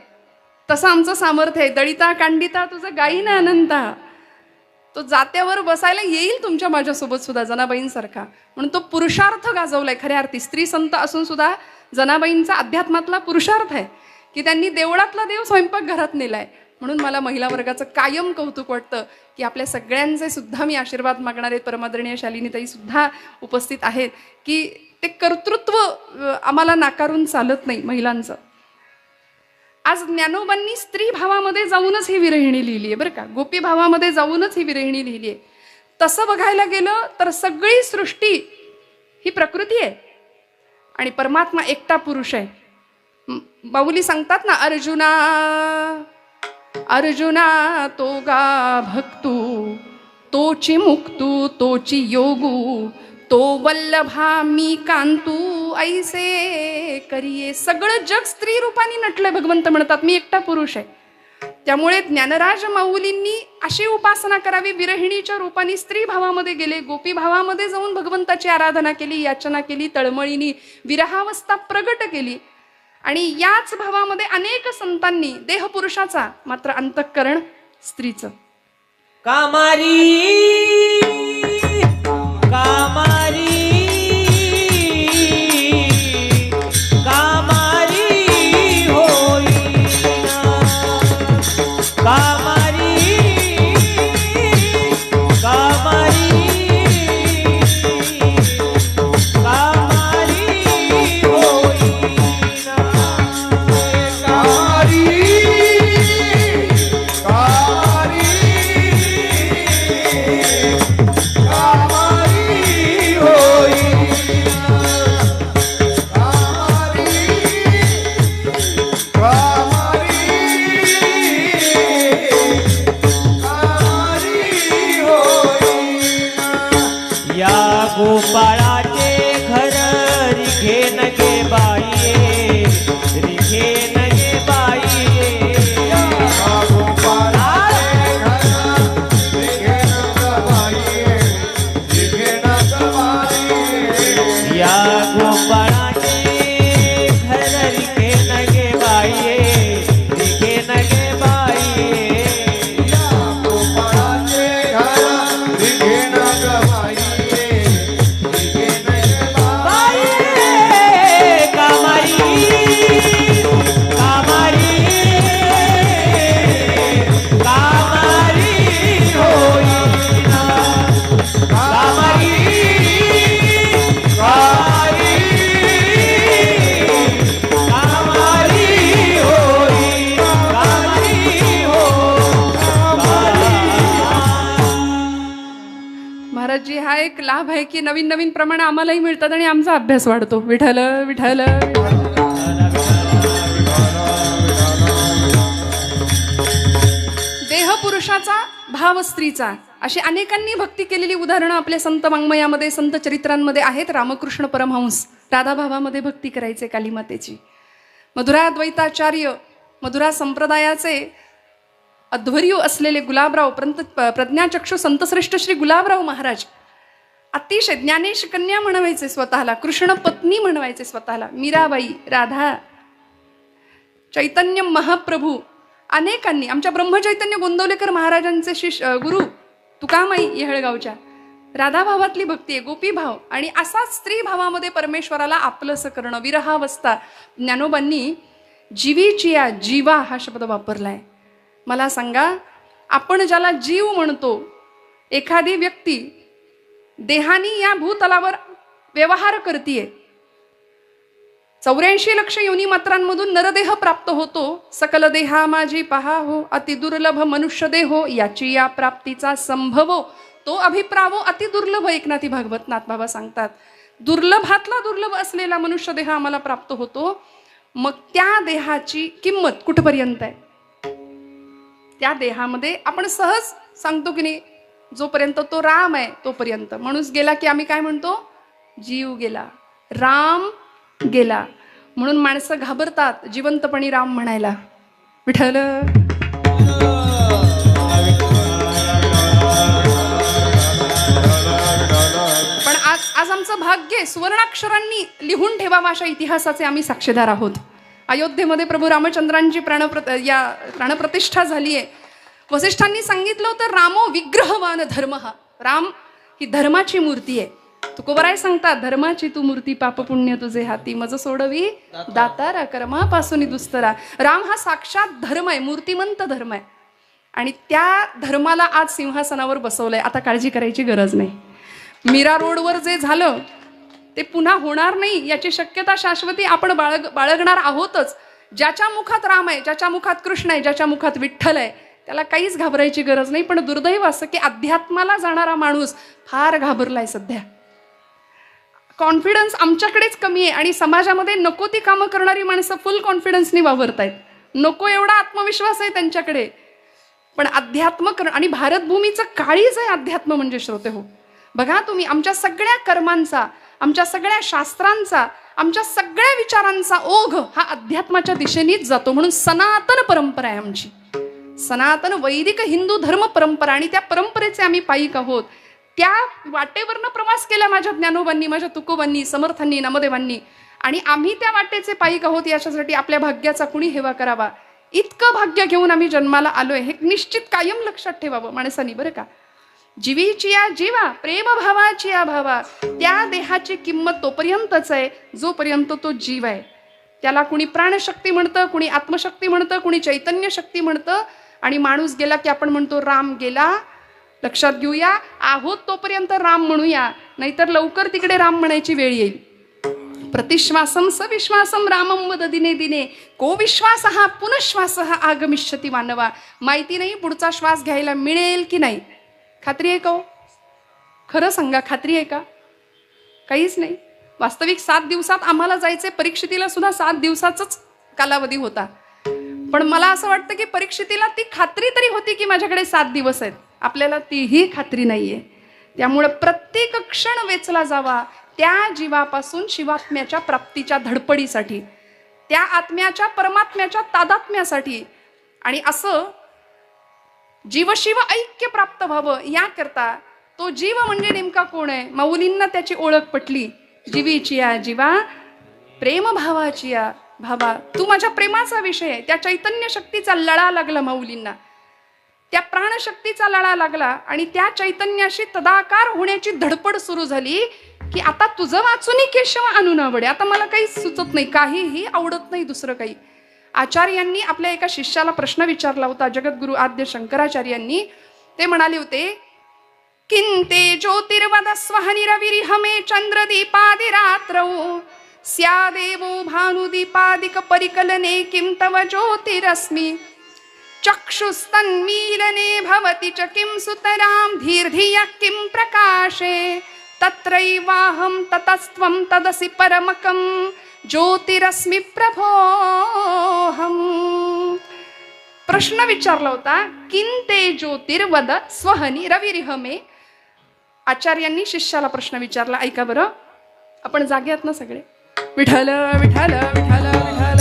तसं आमचं सामर्थ्य आहे. दळिता कांडिता तुझं गाई ना अनंता, तो जात्यावर बसायला येईल तुमच्या माझ्यासोबत सुद्धा जनाबाईंसारखा. म्हणून तो पुरुषार्थ गाजवलाय खऱ्या अर्थी. स्त्री संत असून सुद्धा जनाबाईंचा अध्यात्मातला पुरुषार्थ आहे की त्यांनी देवळातला देव स्वयंपाकघरात नेलाय. म्हणून मला महिला वर्गाचं कायम कौतुक वाटतं की आपल्या सगळ्यांचे सुद्धा मी आशीर्वाद मागणारे परमादरणीय शालिनीताई सुद्धा उपस्थित आहेत की ते कर्तृत्व आम्हाला नाकारून चालत नाही महिलांचं. आज ज्ञानोबांनी स्त्री भावामध्ये जाऊनच ही विरहिणी लिहिली आहे बरं का, गोपी भावामध्ये जाऊनच ही विरहिणी लिहिली आहे. तसं बघायला गेलं तर सगळी सृष्टी ही प्रकृती आहे आणि परमात्मा एकटा पुरुष आहे. बाहुली सांगतात ना, अर्जुना अर्जुना तो गा भक्तू तोची मुक्तू तोची योगू तो वल्लभा मी कांतू ऐसे करिये. सगळं जग स्त्री रूपाने नटलंय. भगवंत म्हणतात मी एकटा पुरुष आहे. त्यामुळे ज्ञानराज माऊलींनी अशी उपासना करावी, विरहिणीच्या रूपाने स्त्री भावामध्ये गेले, गोपी भावामध्ये जाऊन भगवंताची आराधना केली, याचना केली, तळमळीनी विरहावस्था प्रगट केली. आणि याच भावामध्ये अनेक संतांनी देह पुरुषाचा मात्र अंतःकरण स्त्रीचं. कामारी कामारी कामारी होईना कामारी कामारी कामारी होईना कामारी कामारी कामारी होईना कामारी कामारी होईना. या गोपाळाचे घर रिघे नगे बाई रिघे नगे बाई गोपाळाचे घर रिघेन गबाई रिघेन गबाई. या गोपाळाचे घर रिघे नगे बाई रिघे नगे बाई गोपाळाचे घर रिघेन गबाई रिघेन गबाई. कामारी कामारी कामारी होईना कामारी कामारी कामारी होईना कामारी महाराजजी हा एक लाभ आहे की नवीन नवीन प्रमाण आम्हालाही मिळतात आणि आमचा अभ्यास वाढतो. विठ्ठल विठ्ठल. देह पुरुषाचा भाव स्त्रीचा अशी अनेकांनी भक्ती केलेली उदाहरणं आपल्या संत वाङ्मयामध्ये संत चरित्रांमध्ये आहेत. रामकृष्ण परमहंस राधाभावामध्ये भक्ती करायचे कालीमातेची. मधुराद्वैताचार्य मधुरा संप्रदायाचे अध्वर्यू असलेले गुलाबराव प्रज्ञाचक्षु संतश्रेष्ठ श्री गुलाबराव महाराज अतिशय ज्ञानेश कन्या म्हणवायचे स्वतःला, कृष्ण पत्नी म्हणवायचे स्वतःला. मीराबाई, राधा, चैतन्य महाप्रभू अनेकांनी, आमच्या ब्रह्मचैतन्य गोंदवलेकर महाराजांचे शिष्य गुरु तुकामाई येहळगावच्या राधाभावातली भक्ती आहे, गोपी भाव. आणि असाच स्त्री भावामध्ये परमेश्वराला आपलंसं करणं, विरहावस्था. ज्ञानोबांनी जीवीची या जीवा हा शब्द वापरलाय. मला सांगा, आपण ज्याला जीव म्हणतो, एखादी व्यक्ती देहानी या भूतलावर व्यवहार करतीये. 84 लक्ष योनी मात्रांमधून नरदेह प्राप्त होतो. सकल देहा माझी पहा हो, अति दुर्लभ मनुष्य देहो, याची या प्राप्तीचा संभव तो अभिप्रावो अति दुर्लभ. एकनाथी भागवत नाथ बाबा सांगतात, दुर्लभातला दुर्लभ असलेला मनुष्य देह आम्हाला प्राप्त होतो. मग त्या देहाची किंमत कुठपर्यंत आहे? त्या देहामध्ये आपण सहज सांगतो की नाही, जोपर्यंत तो राम आहे तोपर्यंत. माणूस गेला की आम्ही काय म्हणतो? जीव गेला, राम गेला. म्हणून माणसं घाबरतात जिवंतपणी राम म्हणायला. विठ्ठल. पण आज आमचं आमचं भाग्य सुवर्णाक्षरांनी लिहून ठेवावं अशा इतिहासाचे आम्ही साक्षीदार आहोत. अयोध्येमध्ये प्रभू रामचंद्रांची प्राणप्रतिष्ठा झाली आहे. वसिष्ठांनी सांगितलं होतं रामो विग्रहवान धर्म. राम ही धर्माची मूर्ती आहे. तुकोबराय सांगतात धर्माची तू मूर्ती पाप पुण्य तुझे हाती मज सोडवी दातारा कर्मापासून दुस्तरा. राम हा साक्षात धर्म आहे, मूर्तिमंत धर्म आहे. आणि त्या धर्माला आज सिंहासनावर बसवलंय. आता काळजी करायची गरज नाही. मीरा रोडवर जे झालं ते पुन्हा होणार नाही याची शक्यता शाश्वती आपण बाळगणार आहोतच. ज्याच्या मुखात राम आहे, ज्याच्या मुखात कृष्ण आहे, ज्याच्या मुखात विठ्ठल आहे त्याला काहीच घाबरायची गरज नाही. पण दुर्दैव असं की अध्यात्माला जाणारा माणूस फार घाबरलाय सध्या. कॉन्फिडन्स आमच्याकडेच कमी आहे आणि समाजामध्ये नको ती कामं करणारी माणसं फुल कॉन्फिडन्सनी वावरतायत. नको एवढा आत्मविश्वास आहे त्यांच्याकडे. पण अध्यात्म आणि भारतभूमीचं काळीज आहे अध्यात्म म्हणजे. श्रोते हो, बघा तुम्ही आमच्या सगळ्या कर्मांचा, आमच्या सगळ्या शास्त्रांचा, आमच्या सगळ्या विचारांचा ओघ हा अध्यात्माच्या दिशेनेच जातो. म्हणून सनातन परंपरा आहे आमची, सनातन वैदिक हिंदू धर्म परंपरा. आणि त्या परंपरेचे आम्ही पायिक आहोत. त्या वाटेवरनं प्रवास केला माझ्या ज्ञानोबांनी, माझ्या तुकोबांनी, समर्थांनी, नामदेवांनी. आणि आम्ही त्या वाटेचे पायिक आहोत. याच्यासाठी आपल्या भाग्याचा कुणी हेवा करावा. इतकं भाग्य घेऊन आम्ही जन्माला आलोय हे निश्चित कायम लक्षात ठेवावं माणसांनी, बरं का. जीवीची या जीवा, प्रेम भावाची या भावा. त्या देहाची किंमत तोपर्यंतच आहे जोपर्यंत तो जीव आहे. त्याला कुणी प्राणशक्ती म्हणतं, कुणी आत्मशक्ती म्हणतं, कुणी चैतन्य शक्ती म्हणतं. आणि माणूस गेला की आपण म्हणतो राम गेला. लक्षात घेऊया, आहोत तोपर्यंत राम म्हणूया, नाहीतर लवकर तिकडे राम म्हणायची वेळ येईल. प्रतिश्वासम सविश्वासम रामम वद दिने दिने को विश्वास हा पुनश्वास हा आगमिष्यती मानवा. माहिती नाही पुढचा श्वास घ्यायला मिळेल की नाही. खात्री आहे का हो? खरं सांगा, खात्री आहे का? काहीच नाही. वास्तविक 7 दिवसात आम्हाला जायचे. परीक्षितीला सुद्धा 7 दिवसाचाच कालावधी होता. पण मला असं वाटतं की परीक्षितीला ती खात्री तरी होती की माझ्याकडे 7 दिवस आहेत. आपल्याला तीही खात्री नाहीये. त्यामुळे प्रत्येक क्षण वेचला जावा त्या जीवापासून शिवात्म्याच्या प्राप्तीच्या धडपडीसाठी, त्या आत्म्याच्या परमात्म्याच्या तादात्म्यासाठी. आणि असं जीवशिव ऐक्य प्राप्त व्हावं याकरता तो जीव म्हणजे नेमका कोण आहे. माऊलींना त्याची ओळख पटली. जीवीची या जीवा, प्रेम भावाची या भावा. तू माझ्या प्रेमाचा विषय आहे. त्या चैतन्य शक्तीचा लळा लागला माऊलींना, त्या प्राणशक्तीचा लळा लागला. आणि त्या चैतन्याशी तदाकार होण्याची धडपड सुरू झाली की आता तुझं वाचून केशव आणून आवडे. आता मला काही सुचत नाही, काहीही आवडत नाही दुसरं काही. आचार्यांनी आपल्या एका शिष्याला प्रश्न विचारला होता, जगद्गुरु आद्य शंकराचार्यांनी. ते म्हणाले होते, किंते ज्योतिर्वद स्वहनिरविरिहमे चंद्रदीपादिरात्रौ स्यादेवो भानुदीपादिक परिकलने किं तव ज्योतिरस्मि चक्षुस्तन्मीलने भवति च किं सुतरां धीर्धियः किं प्रकाशे तत्रैवाहं ततस्त्वं तदसि परमकं ज्योतिरस्मि प्रभोहम. प्रश्न विचारला होता, किंते ज्योतिर्वद स्वहनी रविरिहमे. आचार्यांनी शिष्याला प्रश्न विचारला. ऐका बरं, आपण जागे आहात ना सगळे. विठ्ठल विठ्ठल विठ्ठल विठ्ठल.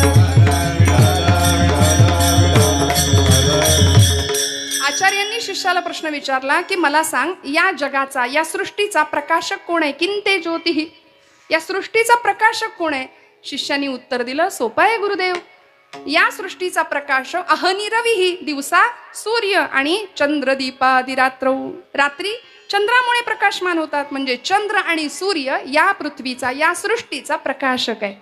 आचार्यांनी शिष्याला प्रश्न विचारला की मला सांग, या जगाचा, या सृष्टीचा प्रकाशक कोण आहे. किंते ज्योतिः, या सृष्टीचा प्रकाशक कोण आहे. शिष्याने उत्तर दिलं, सोपं आहे गुरुदेव. या सृष्टीचा प्रकाश अहनी रविही, दिवसा सूर्य, आणि चंद्रदीपादी रात्र, रात्री चंद्रामुळे प्रकाशमान होतात. म्हणजे चंद्र आणि सूर्य या पृथ्वीचा, या सृष्टीचा प्रकाशक आहे.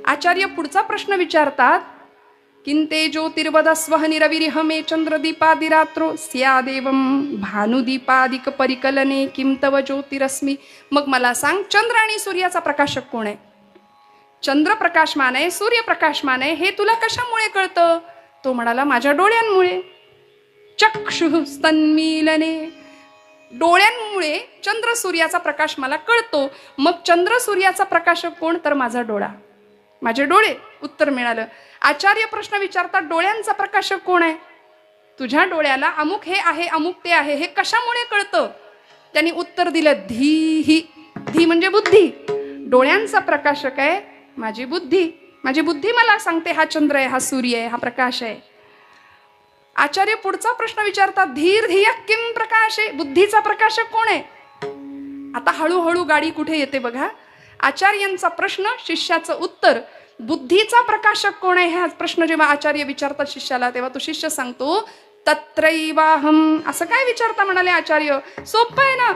आचार्य पुढचा प्रश्न विचारतात, किंते ज्योतिर्वद स्वहनी रविरिहमे चंद्रदीपादी रात्रो स्यादेवं भानुदीपादिक परिकलने किं तव ज्योतिरस्मि. मग मला सांग, चंद्र आणि सूर्याचा प्रकाशक कोण आहे. चंद्र प्रकाशमान आहे, सूर्य प्रकाशमान आहे, हे तुला कशामुळे कळतं. तो म्हणाला, माझ्या डोळ्यांमुळे. चक्षुस्तन्मीलने, डोळ्यांमुळे चंद्र सूर्याचा प्रकाश मला कळतो. मग चंद्र सूर्याचा प्रकाशक कोण, तर माझा डोळा, माझे डोळे. उत्तर मिळालं. आचार्य प्रश्न विचारतात, डोळ्यांचा प्रकाशक कोण आहे. तुझ्या डोळ्याला अमुक हे आहे, अमुक ते आहे, हे कशामुळे कळतं. त्यांनी उत्तर दिलं, धीही. धी म्हणजे बुद्धी. डोळ्यांचा प्रकाशक आहे माझी बुद्धी. माझी बुद्धी मला सांगते हा चंद्र आहे, हा सूर्य आहे, हा प्रकाश आहे. आचार्य पुढचा प्रश्न विचारतात, धीर धिय किम प्रकाश आहे. बुद्धीचा प्रकाशक कोण आहे. आता हळूहळू गाडी कुठे येते बघा. आचार्यांचा प्रश्न, शिष्याचं उत्तर. बुद्धीचा प्रकाशक कोण आहे हा प्रश्न जेव्हा आचार्य विचारतात शिष्याला, तेव्हा तो शिष्य सांगतो तत्रैवाहम. असं काय विचारता म्हणाले आचार्य, सोपं आहे ना,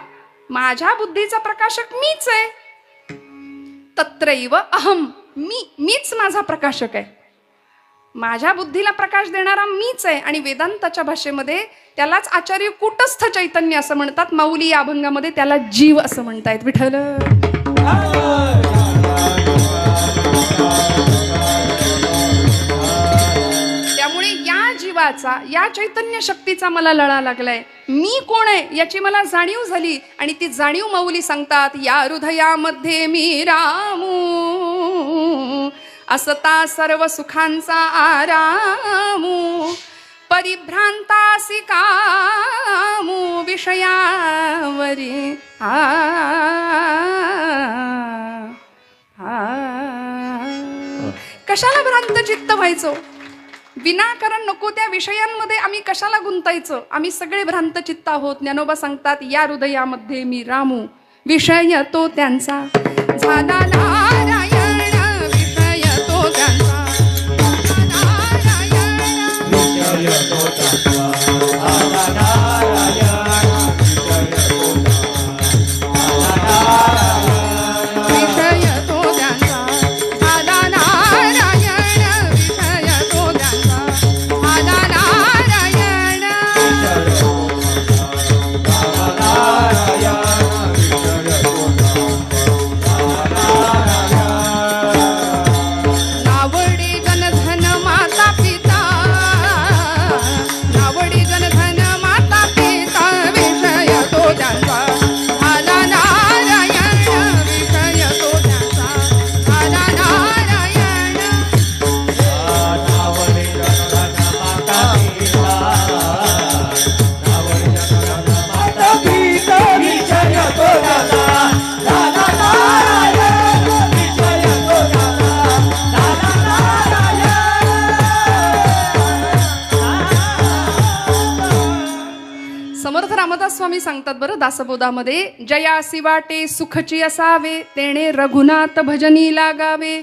माझ्या बुद्धीचा प्रकाशक मीच आहे. तत्रैव अहम, मीच माझा प्रकाशक आहे. माझ्या बुद्धीला प्रकाश देणारा मीच आहे. आणि वेदांताच्या भाषेमध्ये त्यालाच आचार्य कूटस्थ चैतन्य असं म्हणतात. माऊली या अभंगामध्ये त्याला जीव असं म्हणतायत. विठ्ठल. त्यामुळे या जीवाचा, या चैतन्य शक्तीचा मला लळा लागलाय. मी कोण आहे याची मला जाणीव झाली. आणि ती जाणीव माऊली सांगतात, या हृदयामध्ये मी रामू, असता सर्व सुखांचा आरामू, परिभ्रांतासी कामू विषयावरी कशाला भ्रांत चित्त व्हायचो, विनाकारण नको त्या विषयांमध्ये आम्ही कशाला गुंतायचं. आम्ही सगळे भ्रांत चित्त आहोत. ज्ञानोबा सांगतात, या हृदयामध्ये मी रामू, विषय तो त्यांचा झाला नारायण, विषय तो त्यांचा नारायण, विषय तो त्यांचा झाला नारायण, विषय तो त्यांचा झाला नारायण, विषय तो त्यांचा झाला नारायण, विषय तो त्यांचा झाला नारायण. नावडी जनधन माता पिता, नावडी जनधन माता पिता, विषय तो त्यांचा झाला नारायण, विषय तो त्यांचा झाला नारायण. नावडी जनधन माता पिता, नावडी जनधन माता पिता, विषय तो त्यांचा झाला नारायण, विषय तो त्यांचा झाला नारायण. समर्थ रामदास स्वामी सांगतात बरं दासबोधामध्ये, जयासी वाटे सुखची असावे, तेणे रघुनाथ भजनी लागावे.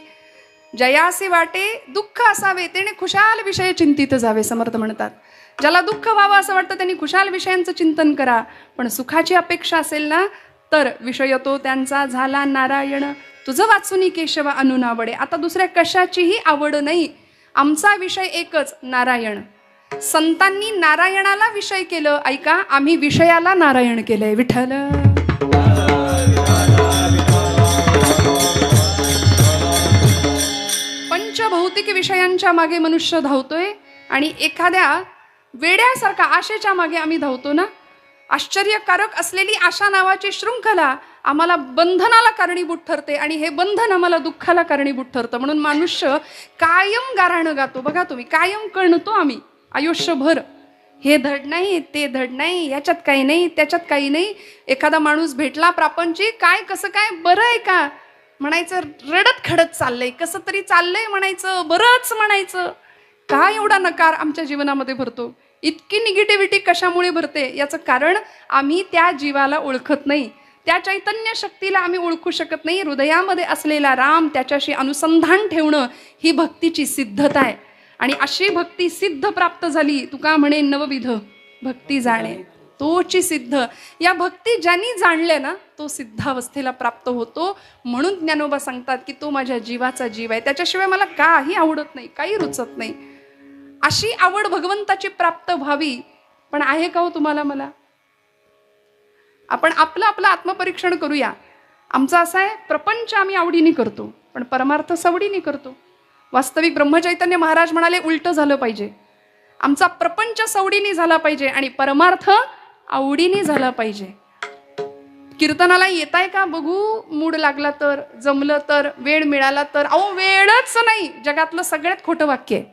जयासी वाटे दुःख असावे, तेणे खुशाल विषय चिंतित जावे. समर्थ म्हणतात, ज्याला दुःख व्हावं असं वाटतं त्यांनी खुशाल विषयांचं चिंतन करा. पण सुखाची अपेक्षा असेल ना, तर विषय तो त्यांचा झाला नारायण. तुझं वाचुनी केशव अनुनावडे. आता दुसऱ्या कशाचीही आवड नाही, आमचा विषय एकच, नारायण. संतांनी नारायणाला विषय केलं. ऐका, आम्ही विषयाला नारायण केलंय. विठ्ठल. पंचभौतिक विषयांच्या मागे मनुष्य धावतोय आणि एखाद्या वेड्यासारखा आशेच्या मागे आम्ही धावतो ना. आश्चर्यकारक असलेली आशा नावाची शृंखला आम्हाला बंधनाला कारणीभूत ठरते आणि हे बंधन आम्हाला दुःखाला कारणीभूत ठरतं. म्हणून मनुष्य कायम गाऱ्हाणं गातो. बघा तुम्ही, कायम कळतो आम्ही आयुष्यभर, हे धड नाही, ते धड नाही, याच्यात काही नाही, त्याच्यात काही नाही. एखादा माणूस भेटला प्रापंचिक, काय कसं काय, बरं आहे का म्हणायचं, रडत खडत चाललंय, कसं तरी चाललंय म्हणायचं, बरंच म्हणायचं. का एवढा नकार आमच्या जीवनामध्ये भरतो, इतकी निगेटिव्हिटी कशामुळे भरते? याचं कारण आम्ही त्या जीवाला ओळखत नाही, त्या चैतन्य शक्तीला आम्ही ओळखू शकत नाही. हृदयामध्ये असलेला राम, त्याच्याशी अनुसंधान ठेवणं ही भक्तीची सिद्धता आहे. आणि अशी भक्ती सिद्ध प्राप्त झाली, तुका म्हणे नवविध भक्ती जाणे तोची सिद्ध. या भक्ती ज्यांनी जाणल्या ना, तो सिद्धावस्थेला प्राप्त होतो. म्हणून ज्ञानोबा सांगतात की तो माझ्या जीवाचा जीव आहे, त्याच्याशिवाय मला काही आवडत नाही, काही रुचत नाही. अशी आवड भगवंताची प्राप्त व्हावी. पण आहे का हो तुम्हाला मला? आपण आपलं आपलं आत्मपरीक्षण करूया. आमचं असं आहे, प्रपंच आम्ही आवडीने करतो, पण परमार्थ सवडीने करतो. वास्तविक ब्रह्मचैतन्य महाराज म्हणाले उलट झालं पाहिजे. आमचा प्रपंच सवडीने झाला पाहिजे आणि परमार्थ आवडीने झाला पाहिजे. कीर्तनाला येताय का बघू, मूड लागला तर, जमलं तर, वेळ मिळाला तर. अहो वेळच नाही, जगातलं सगळ्यात खोटं वाक्य आहे,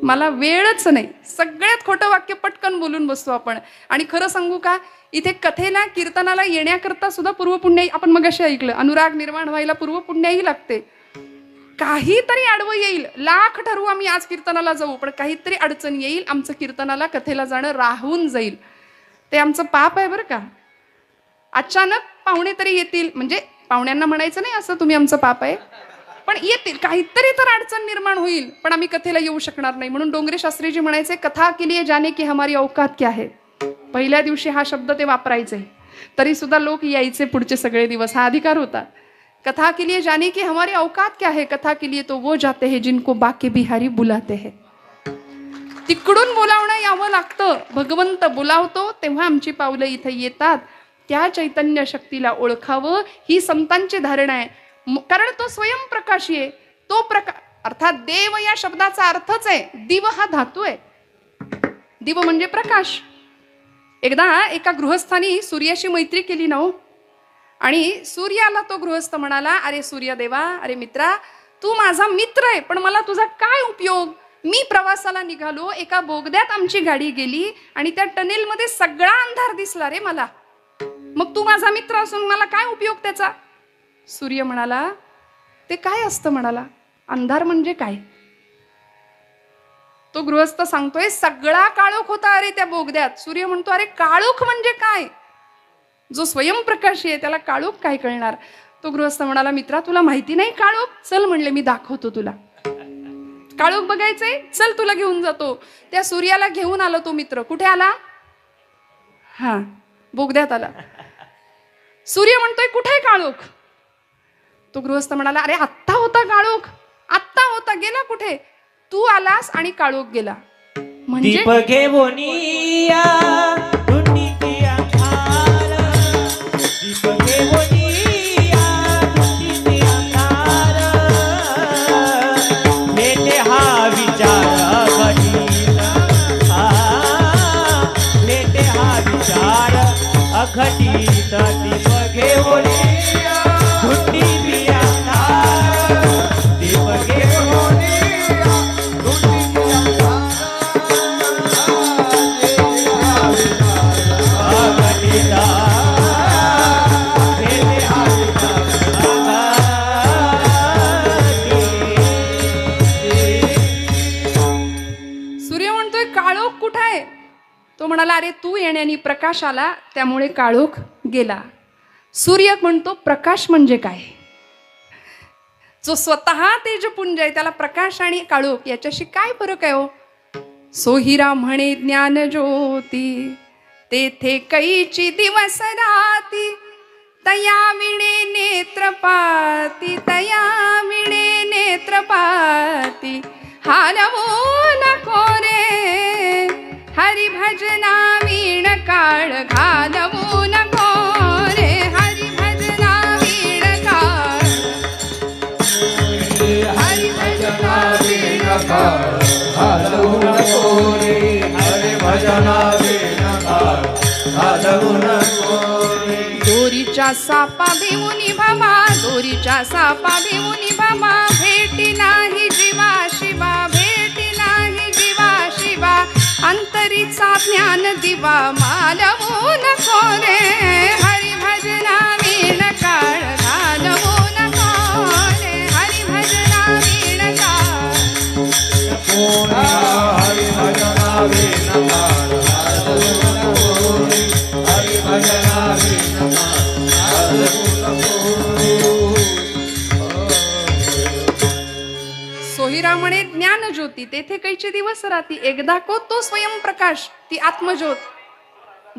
मला वेळच नाही. सगळ्यात खोटं वाक्य पटकन बोलून बसतो आपण. आणि खरं सांगू का, इथे कथेला कीर्तनाला येण्याकरता सुद्धा पूर्वपुण्याई, आपण मगाशी ऐकलं, अनुराग निर्माण व्हायला पूर्वपुण्याई लागते. काहीतरी आडवं येईल, लाख ठरवू आम्ही आज कीर्तनाला जाऊ, पण काहीतरी अडचण येईल, आमचं कीर्तनाला कथेला जाणं राहून जाईल. ते आमचं पाप आहे बरं का. अचानक पाहुणे तरी येतील, म्हणजे पाहुण्यांना म्हणायचं नाही असं तुम्ही आमचं पाप आहे, पण येतील, काहीतरी तर अडचण निर्माण होईल, पण आम्ही कथेला येऊ शकणार नाही. म्हणून डोंगरे शास्त्रीजी म्हणायचे, कथा के लिए जाने की हमारी औकात क्या है. पहिल्या दिवशी हा शब्द ते वापरायचे, तरी सुद्धा लोक यायचे पुढचे सगळे दिवस. हा अधिकार होता. कथा के लिए जाने की हमारी औकात क्या है, कथा के लिए तो वो जाते हैं जिनको बाके बिहारी बुलाते हैं. तिकडून बोलावणं यावं लागतं. भगवंत बोलावतो तेव्हा आमची पावलं इथे येतात. त्या चैतन्य शक्तीला ओळखावं ही संतांची धारणा आहे. कारण तो स्वयंप्रकाशी आहे. तो अर्थात देव या शब्दाचा अर्थच आहे, दिव हा धातू आहे. दिव म्हणजे प्रकाश. एकदा एका गृहस्थानी सूर्याशी मैत्री केली ना हो, आणि सूर्याला तो गृहस्थ म्हणाला, अरे सूर्यदेवा, अरे मित्रा, तू माझा मित्र आहे, पण मला तुझा काय उपयोग. मी प्रवासाला निघालो, एका बोगद्यात आमची गाडी गेली आणि त्या टनेलमध्ये सगळा अंधार दिसला रे मला. मग तू माझा मित्र असून मला काय उपयोग त्याचा. सूर्य म्हणाला, ते काय असतं म्हणाला, अंधार म्हणजे काय. तो गृहस्थ सांगतोय, सगळा काळोख होता अरे त्या बोगद्यात. सूर्य म्हणतो, अरे काळोख म्हणजे काय. जो स्वयंप्रकाशी आहे त्याला काळोख काय कळणार. तो गृहस्थ म्हणाला, मित्रा तुला माहिती नाही काळोख. चल म्हणले, मी दाखवतो तुला. काळोख बघायचंय, चल तुला घेऊन जातो. त्या सूर्याला घेऊन आला तो मित्र. कुठे आला. हा, बोगद्यात आला. सूर्य म्हणतोय, कुठे काळोख. तो गृहस्थ म्हणाला, अरे आत्ता होता काळोख, आत्ता होता, गेला कुठे. तू आलास आणि काळोख गेला. म्हणजे दीप घेऊन या धुंदीची अंधार, दीप घेऊन या धुंदीची अंधार, भेटे हा विचार अघटित, भेटे हा विचार अघटित. दीप घेऊन या धुंदीची अंधार, दीप घेऊन तो म्हणाला, अरे तू येण्याने प्रकाश आला त्यामुळे काळोख गेला. सूर्य म्हणतो, प्रकाश म्हणजे काय. जो स्वतः तेजपुंज आहे त्याला प्रकाश आणि काळोख याच्याशी काय फरक आहे हो. सोहिरा म्हणे ज्ञान ज्योती, तेथे कैची दिवस राती, तया विणे नेत्रपाती, तया विणे नेत्रपाती, हालवो नको रे हरि भजना वीण काळ, घालवू नको रे हरि भजना वीण काळ, हरि भजना वीण काळ, घालवू नको रे हरी भजना वीण काळ, घालवू नको रे. दोरीच्या सापा भिवूनी भमा, दोरीच्या सापा भिवूनी भमा, भेटी नाही जीवा शिवा, भेटी नाही जीवा शिवा, अंतरीचा ज्ञान दिवा, मालवू नको रे हरि भजना वीण काळ, घालवू नको रे हरि भजना वीण काळ. हरी भजना वीण काळ, घालवू नको रे हरी भजना वीण काळ, घालवू नको रे. सोहिरा म्हणे ज्ञान ज्योती, तेथे कैचे दिवस राहती, एकदा को तो स्वयंप्रकाश, ती आत्मज्योत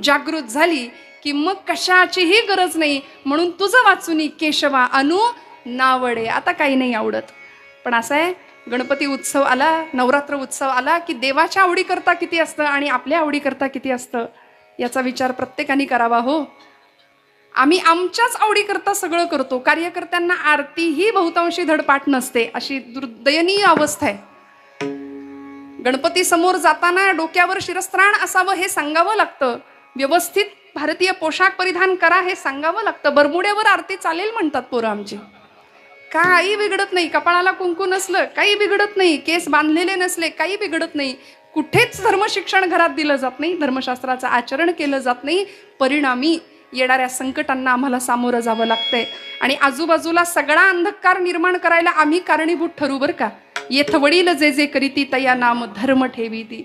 जागृत झाली की मग कशाचीही गरज नाही. म्हणून तुझं वाचुनी केशवा अनु नावडे. आता काही नाही आवडत, पण असं आहे, गणपती उत्सव आला, नवरात्र उत्सव आला की देवाच्या आवडीकरता किती असतं आणि आपल्या आवडीकरता किती असतं याचा विचार प्रत्येकाने करावा हो. आम्ही आमच्याच आवडीकरता सगळं करतो. कार्यकर्त्यांना आरती ही बहुतांशी धडपाठ नसते, अशी दुर्दयनीय अवस्था आहे. गणपती समोर जाताना डोक्यावर शिरस्त्राण असावं हे सांगावं लागतं. व्यवस्थित भारतीय पोशाख परिधान करा हे सांगावं लागतं. बरमुड्यावर आरती चालेल म्हणतात पोरं आमची. काही बिघडत नाही. कपाळाला कुंकू नसलं काही बिघडत नाही. केस बांधलेले नसले काही बिघडत नाही. कुठेच धर्मशिक्षण घरात दिलं जात नाही. धर्मशास्त्राचं आचरण केलं जात नाही. परिणामी येणाऱ्या संकटांना आम्हाला सामोरं जावं लागतंय आणि आजूबाजूला सगळा अंधकार निर्माण करायला आम्ही कारणीभूत ठरू बरं का. येथ वडील जे जे करीती तया नाम धर्म ठेवीती.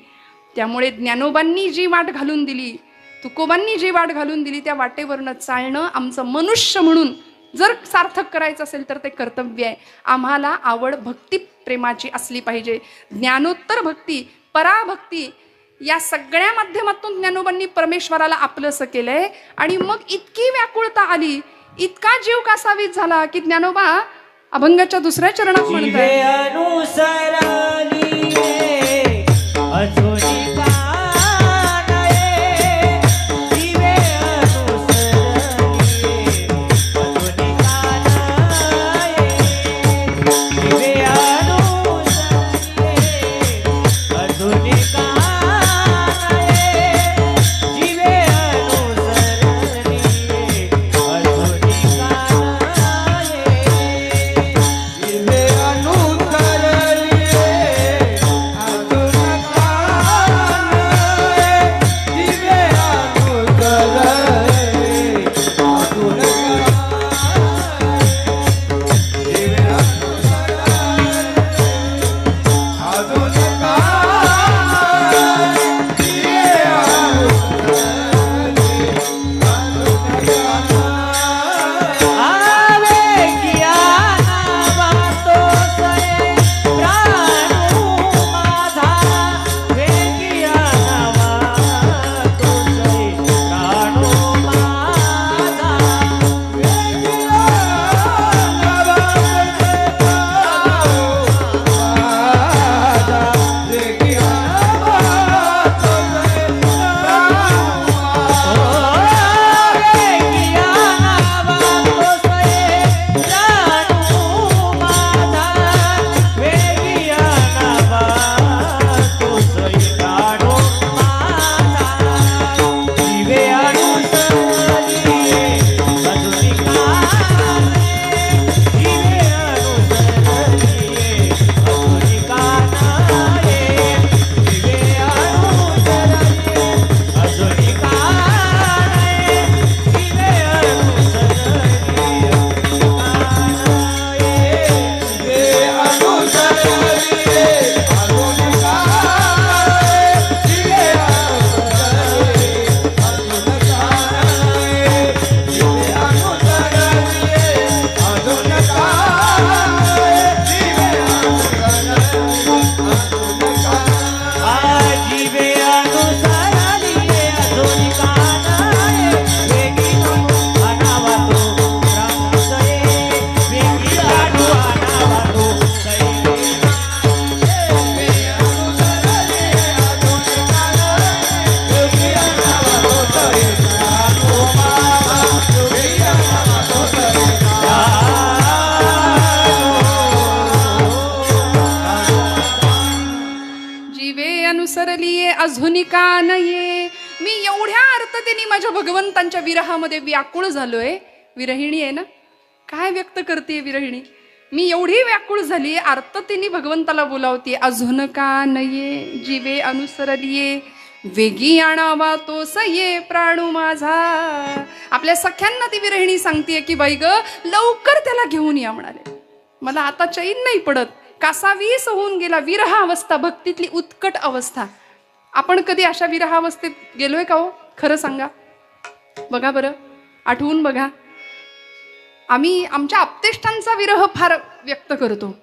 त्यामुळे ज्ञानोबांनी जी वाट घालून दिली तुकोबांनी जी वाट घालून दिली त्या वाटेवरनं चालणं आमचं मनुष्य म्हणून जर सार्थक करायचं असेल तर ते कर्तव्य आहे. आम्हाला आवड भक्ती प्रेमाची असली पाहिजे. ज्ञानोत्तर भक्ती, पराभक्ती या सगळ्या माध्यमातून ज्ञानोबांनी परमेश्वराला आपलंसं केलंय. आणि मग इतकी व्याकुळता आली, इतका जीव कासावीस झाला की ज्ञानोबा अभंगाच्या दुसऱ्या चरणात जीवे म्हणताय, अनुसरली अजूनी का नये. जीवे अनुसरली अजूनी का नये. जीवे अनुसरली अजूनी का नये. जीवे अनुसरली अजूनी का नये. जीवे अनुसरली अजून अजूनी का नये. मी एवढ्या अर्थतेने माझ्या भगवंतांच्या विरहामध्ये व्याकुळ झालोय. विरहिणी आहे ना, काय व्यक्त करते विरहिणी. मी एवढी व्याकुळ झाली, आर्ततेने भगवंताला बोलावते. अजून का नये जीवे अनुसरलिये, वेगी आणावा तो सये प्राणू माझा. आपल्या सख्यांना ती विरहिणी सांगते की बाई ग, लवकर त्याला घेऊन या म्हणाले. मला आता चैन नाही पडत. कासावीस होऊन गेला. विरह अवस्था भक्तीतली उत्कट अवस्था. आपण कधी अशा विरहावस्थेत गेलोय का हो? खरं सांगा बघा बरं, आठवून बघा. आम्ही आमच्या आप्तेष्टांचा विरह फार व्यक्त करतो.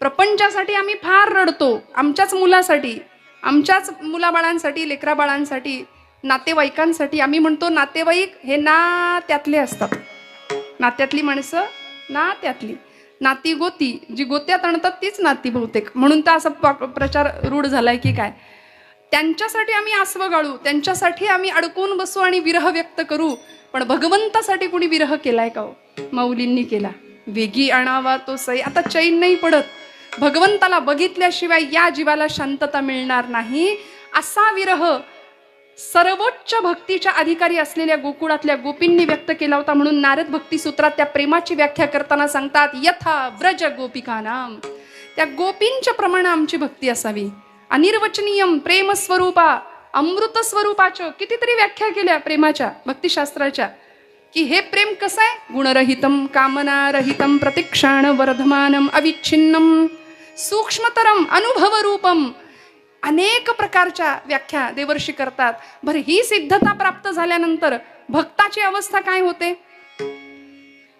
प्रपंचासाठी आम्ही फार रडतो. आमच्याच मुलासाठी, आमच्याच मुलाबाळांसाठी, लेकराबाळांसाठी, नातेवाईकांसाठी. आम्ही म्हणतो नातेवाईक हे नात्यातले असतात. नात्यातली माणसं नात्यातली. नाती गोती, जी गोत्यात आणतात तीच नाती बहुतेक. म्हणून तर असा प्रचार रूढ झालाय की काय. त्यांच्यासाठी आम्ही आसव गाळू, त्यांच्यासाठी आम्ही अडकून बसू आणि विरह व्यक्त करू. पण भगवंतासाठी कुणी विरह केलाय का हो? माऊलींनी केला. वेगी आणावा तो सई. आता चैन नाही पडत. भगवंताला बघितल्याशिवाय या जीवाला शांतता मिळणार नाही. असा विरह सर्वोच्च भक्तीच्या अधिकारी असलेल्या गोकुळातल्या गोपींनी व्यक्त केला होता. म्हणून नारद भक्ती सूत्रात त्या प्रेमाची व्याख्या करताना सांगतात, यथा व्रज गोपिकानाम. त्या गोपींच्या प्रमाणे आमची भक्ती असावी. अनिर्वचनीयम प्रेम स्वरूपा, अमृत स्वरूपाच्या कितीतरी व्याख्या केल्या प्रेमाच्या भक्तिशास्त्राच्या. की हे प्रेम कसं आहे? गुणरहितम कामनारहितम प्रतिक्षाण वर्धमानम अविच्छिन्नम सूक्ष्मतरम अनुभव रूपम. अनेक प्रकारच्या व्याख्या देवर्षी करतात. बरं, ही सिद्धता प्राप्त झाल्यानंतर भक्ताची अवस्था काय होते?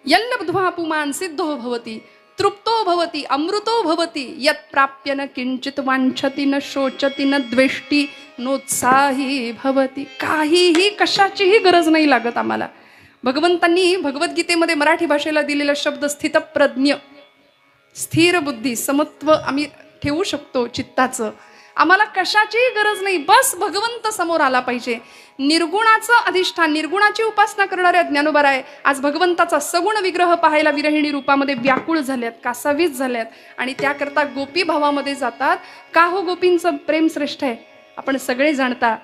यल्लब्ध्वा पुमान् सिद्धो भवति तृप्तो भवति अमृतो भवति यत् प्राप्य न किंचित वांछति न शोचति न द्वेष्टी नोत्साही भवति. काहीही कशाचीही गरज नाही लागत आम्हाला. भगवंतांनी भगवद्गीतेमध्ये मराठी भाषेला दिलेला शब्द स्थितप्रज्ञ, स्थिर बुद्धी, समत्व आम्ही ठेवू शकतो चित्ताचं. आम्हाला कशाचीही गरज नाही, बस भगवंत समोर आला पाहिजे. निर्गुणाचं अधिष्ठान, निर्गुणाची उपासना करणाऱ्या ज्ञानोबाराय आज भगवंताचा सगुण विग्रह पाहायला विरहिणी रूपामध्ये व्याकुळ झाल्यात, कासावीस झाल्यात आणि त्याकरता गोपी भावामध्ये जातात. का हो गोपींचं प्रेम श्रेष्ठ आहे आपण सगळे जाणता.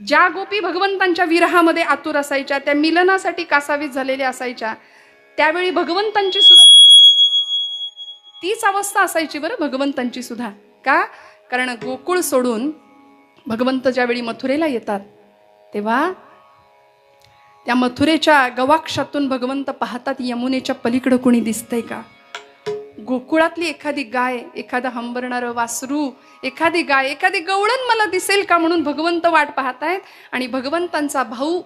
ज्या गोपी भगवंतांच्या विरहामध्ये आतुर असायच्या, त्या मिलनासाठी कासावीस झालेल्या असायच्या, त्यावेळी भगवंतांची सुद्धा तीच अवस्था असायची बरं भगवंतांची सुद्धा. का? कारण गोकुळ सोडून भगवंत ज्यावेळी मथुरेला येतात तेव्हा त्या मथुरेच्या गवाक्षातून भगवंत पाहतात, यमुनेच्या पलीकडं कोणी दिसतंय का? गोकुळातली एखादी गाय, एखादं हंबरणारं वासरू, एखादी गाय, एखादी गवळण मला दिसेल का म्हणून भगवंत वाट पाहतायत. आणि भगवंतांचा भाऊ,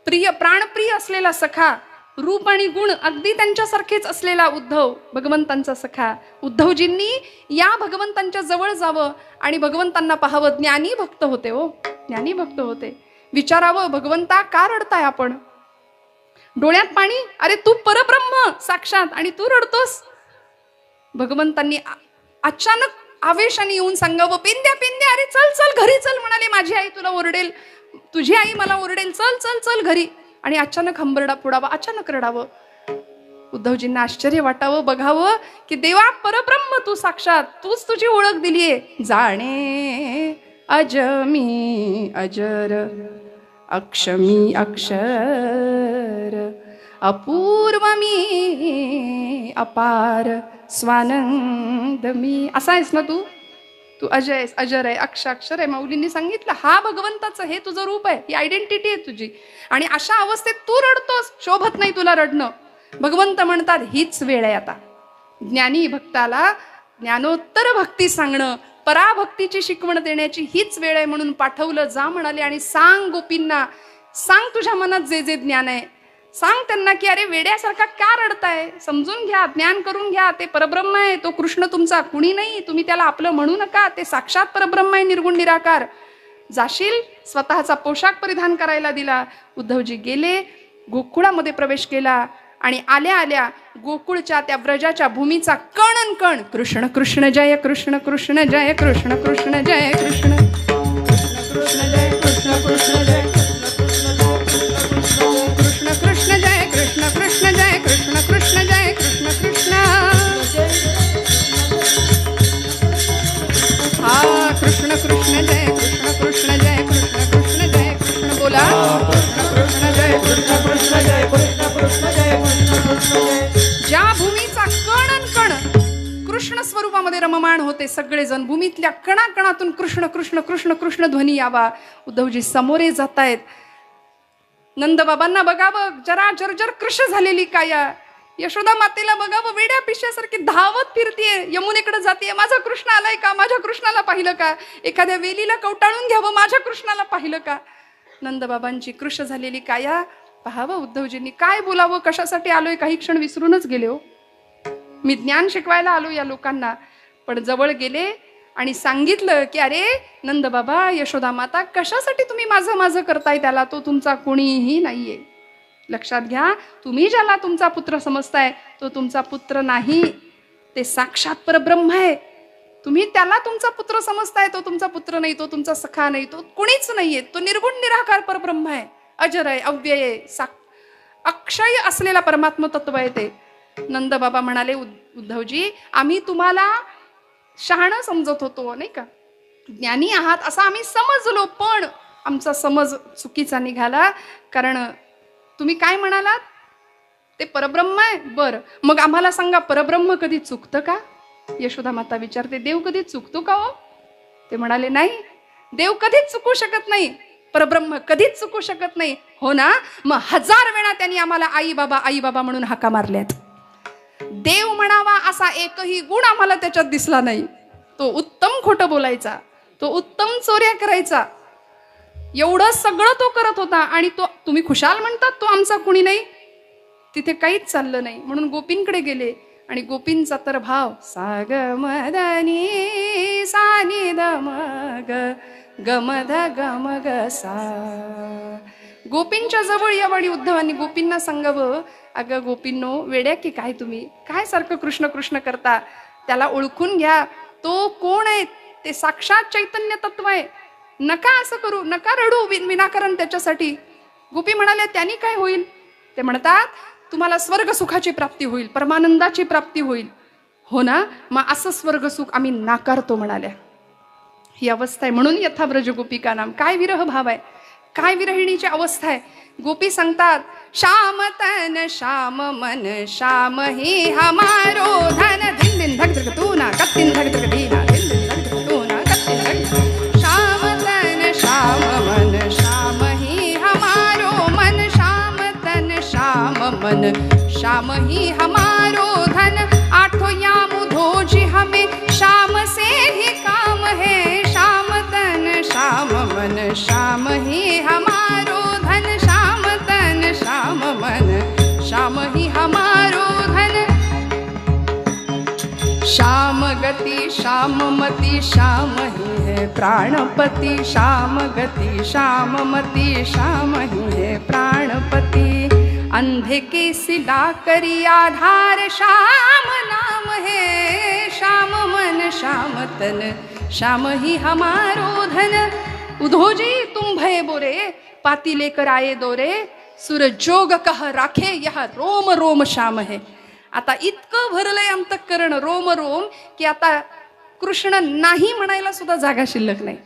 प्रिय प्राणप्रिय असलेला सखा, रूप आणि गुण अगदी त्यांच्यासारखेच असलेला उद्धव, भगवंतांचा सखा, उद्धवजींनी या भगवंतांच्या जवळ जावं आणि भगवंतांना पाहावं. ज्ञानी भक्त होते हो, ज्ञानी भक्त होते. विचारावं, भगवंता का रडताय आपण? डोळ्यात पाणी? अरे तू परब्रह्म साक्षात आणि तू रडतोस. भगवंतांनी अचानक आवेशाने येऊन सांगावं, पेंद्या पेंद्या, अरे चल चल घरी चल. म्हणाले, माझी आई तुला ओरडेल, तुझी आई मला ओरडेल, चल चल चल घरी. आणि अचानक हंबरडा फोडावा, अचानक रडावं. उद्धवजींना आश्चर्य वाटावं, बघावं की देवा परब्रह्म तू साक्षात, तूच तुझी ओळख दिलीये. जाणे अजमी अजर अक्षमी अक्षर अपूर्व मी अपार स्वानंद मी. असा आहेस ना तू? तू अजय आहेस, अजर आहे, अक्षर आहे. माऊलींनी सांगितलं हा भगवंताचं हे तुझं रूप आहे, ही आयडेंटिटी आहे तुझी. आणि अशा अवस्थेत तू रडतोस, शोभत नाही तुला रडणं. भगवंत म्हणतात हीच वेळ आहे आता. ज्ञानी भक्ताला ज्ञानोत्तर भक्ती सांगणं, पराभक्तीची शिकवण देण्याची हीच वेळ आहे म्हणून पाठवलं. जा म्हणाले आणि सांग गोपींना, सांग तुझ्या मनात जे जे ज्ञान आहे, सांग त्यांना की अरे वेड्यासारखा का रडताय, समजून घ्या, ज्ञान करून घ्या. ते परब्रह्म आहे, तो कृष्ण तुमचा कुणी नाही, तुम्ही त्याला आपलं म्हणू नका. ते साक्षात परब्रह्म आहे, निर्गुण निराकार. जाशील, स्वतःचा पोशाख परिधान करायला दिला. उद्धवजी गेले, गोकुळामध्ये प्रवेश केला आणि आल्या आल्या गोकुळच्या त्या व्रजाच्या भूमीचा कण कण कृष्ण कृष्ण जय कृष्ण कृष्ण जय कृष्ण कृष्ण जय कृष्ण कृष्ण जय कृष्ण कृष्ण जय कृष्ण कृष्ण जय कृष्ण कृष्ण जय कृष्ण कृष्ण जय कृष्ण कृष्ण. हा कृष्ण कृष्ण जय कृष्ण कृष्ण जय कृष्ण कृष्ण जय कृष्ण. बोला कृष्ण कृष्ण जय कृष्ण कृष्ण जय कृष्ण कृष्ण जय कृष्ण कृष्ण जय. ज्या भूमीचा कण कण कृष्ण स्वरूपामध्ये रममाण होते सगळेजण, भूमीतल्या कणाकणातून कृष्ण कृष्ण कृष्ण कृष्ण ध्वनी यावा. उद्धवजी समोरे जातायत. नंदबाबांना बघावं, जरा जर्जर कृश झालेली काया. यशोदा मातेला बघावं, वेड्या पिशव्यासारखी धावत फिरतीये, यमुनेकडे जातीये. माझा कृष्ण आलाय का? माझ्या कृष्णाला पाहिलं का? एखाद्या वेलीला कवटाळून घ्यावं, माझ्या कृष्णाला पाहिलं का? नंदबाबांची कृश झालेली काया पाहावं उद्धवजींनी. काय बोलावं, कशासाठी आलोय काही क्षण विसरूनच गेले हो. मी ज्ञान शिकवायला आलो या लोकांना. पण जवळ गेले आणि सांगितलं की अरे नंदबाबा, यशोदा माता, कशासाठी तुम्ही माझं माझं करताय त्याला? तो तुमचा कोणीही नाहीये. लक्षात घ्या, तुम्ही ज्याला तुमचा पुत्र समजताय तो तुमचा पुत्र नाही, ते साक्षात परब्रह्म आहे. तुम्ही त्याला तुमचा पुत्र समजताय, तो तुमचा पुत्र नाही, तो तुमचा सखा नाही, तो कुणीच नाहीये. तो निर्गुण निराकार परब्रह्म आहे, अजर आहे, अव्यय आहे, अक्षय असलेला परमात्म तत्व आहे ते. नंदबाबा म्हणाले, उद्धवजी, आम्ही तुम्हाला शहाणं समजत होतो नाही का, ज्ञानी आहात असं आम्ही समजलो, पण आमचा समज चुकीचा निघाला. कारण तुम्ही काय म्हणालात, ते परब्रह्म आहे. बरं, मग आम्हाला सांगा, परब्रह्म कधी चुकतं का? यशोदा माता विचारते, देव कधी चुकतो का हो? ते म्हणाले, नाही, देव कधीच चुकू शकत नाही, परब्रह्म कधीच चुकू शकत नाही. हो ना, मग 1000 वेळा त्यांनी आम्हाला आई बाबा म्हणून हाका मारल्यात. देव म्हणावा असा एकही गुण आम्हाला त्याच्यात दिसला नाही. तो उत्तम खोटं बोलायचा, तो उत्तम चोऱ्या करायचा, एवढं सगळं तो करत होता, आणि तो तुम्ही खुशाल म्हणतात तो आमचा कुणी नाही. तिथे काहीच चाललं नाही, म्हणून गोपींकडे गेले. आणि गोपींचा तर भाव साग मदनी सानी मग गमध गमग सा. गोपींच्या जवळ यावं आणि उद्धवांनी गोपींना सांगावं, अगं गोपींनो, वेड्या की काय तुम्ही, काय सारखं कृष्ण कृष्ण करता, त्याला ओळखून घ्या, तो कोण आहे, ते साक्षात चैतन्य तत्व आहे, नका असं करू, नका रडू विनाकारण त्याच्यासाठी. गोपी म्हणाल्या, त्यांनी काय होईल? ते म्हणतात, तुम्हाला स्वर्ग सुखाची प्राप्ती होईल, परमानंदाची प्राप्ती होईल. हो ना, मग असं स्वर्ग सुख आम्ही नाकारतो म्हणाल्या. ही अवस्था आहे. म्हणून यथाव्रज गोपिका नाम. काय विरह भाव आहे, काय विरहिणीची अवस्था आहे. गोपी सांगतात, श्याम तन श्याम मन श्याम ही हमारो धन. दिन दिन धक धक तू ना कत्तिन धक धक दीना, दिन दिन धक धक तू ना कत्तिन धक. श्याम तन श्याम मन श्याम ही हमारो मन, श्याम तन श्याम मन श्याम ही हमारो धन. आठों याम धोजी हमें श्याम से ही काम है. श्याम तन श्याम मन श्याम ही हमारो धन, श्याम तन श्याम मन श्याम ही हमारो धन. श्याम गति श्याम मति श्याम ही है प्राणपति. श्याम गति श्याम मति श्याम ही है प्राणपति. अंधे के सिला करी आधार श्याम नाम है. श्याम मन श्याम तन श्याम ही हमारो धन. उधोजी तुम भय बोरे पाती लेकर आए दोरे. सुर जोग कह राखे यह रोम रोम श्याम है. आता इतकं भरलंय अंतःकरण रोम रोम की आता कृष्ण नाही म्हणायला सुद्धा जागा शिल्लक नाही.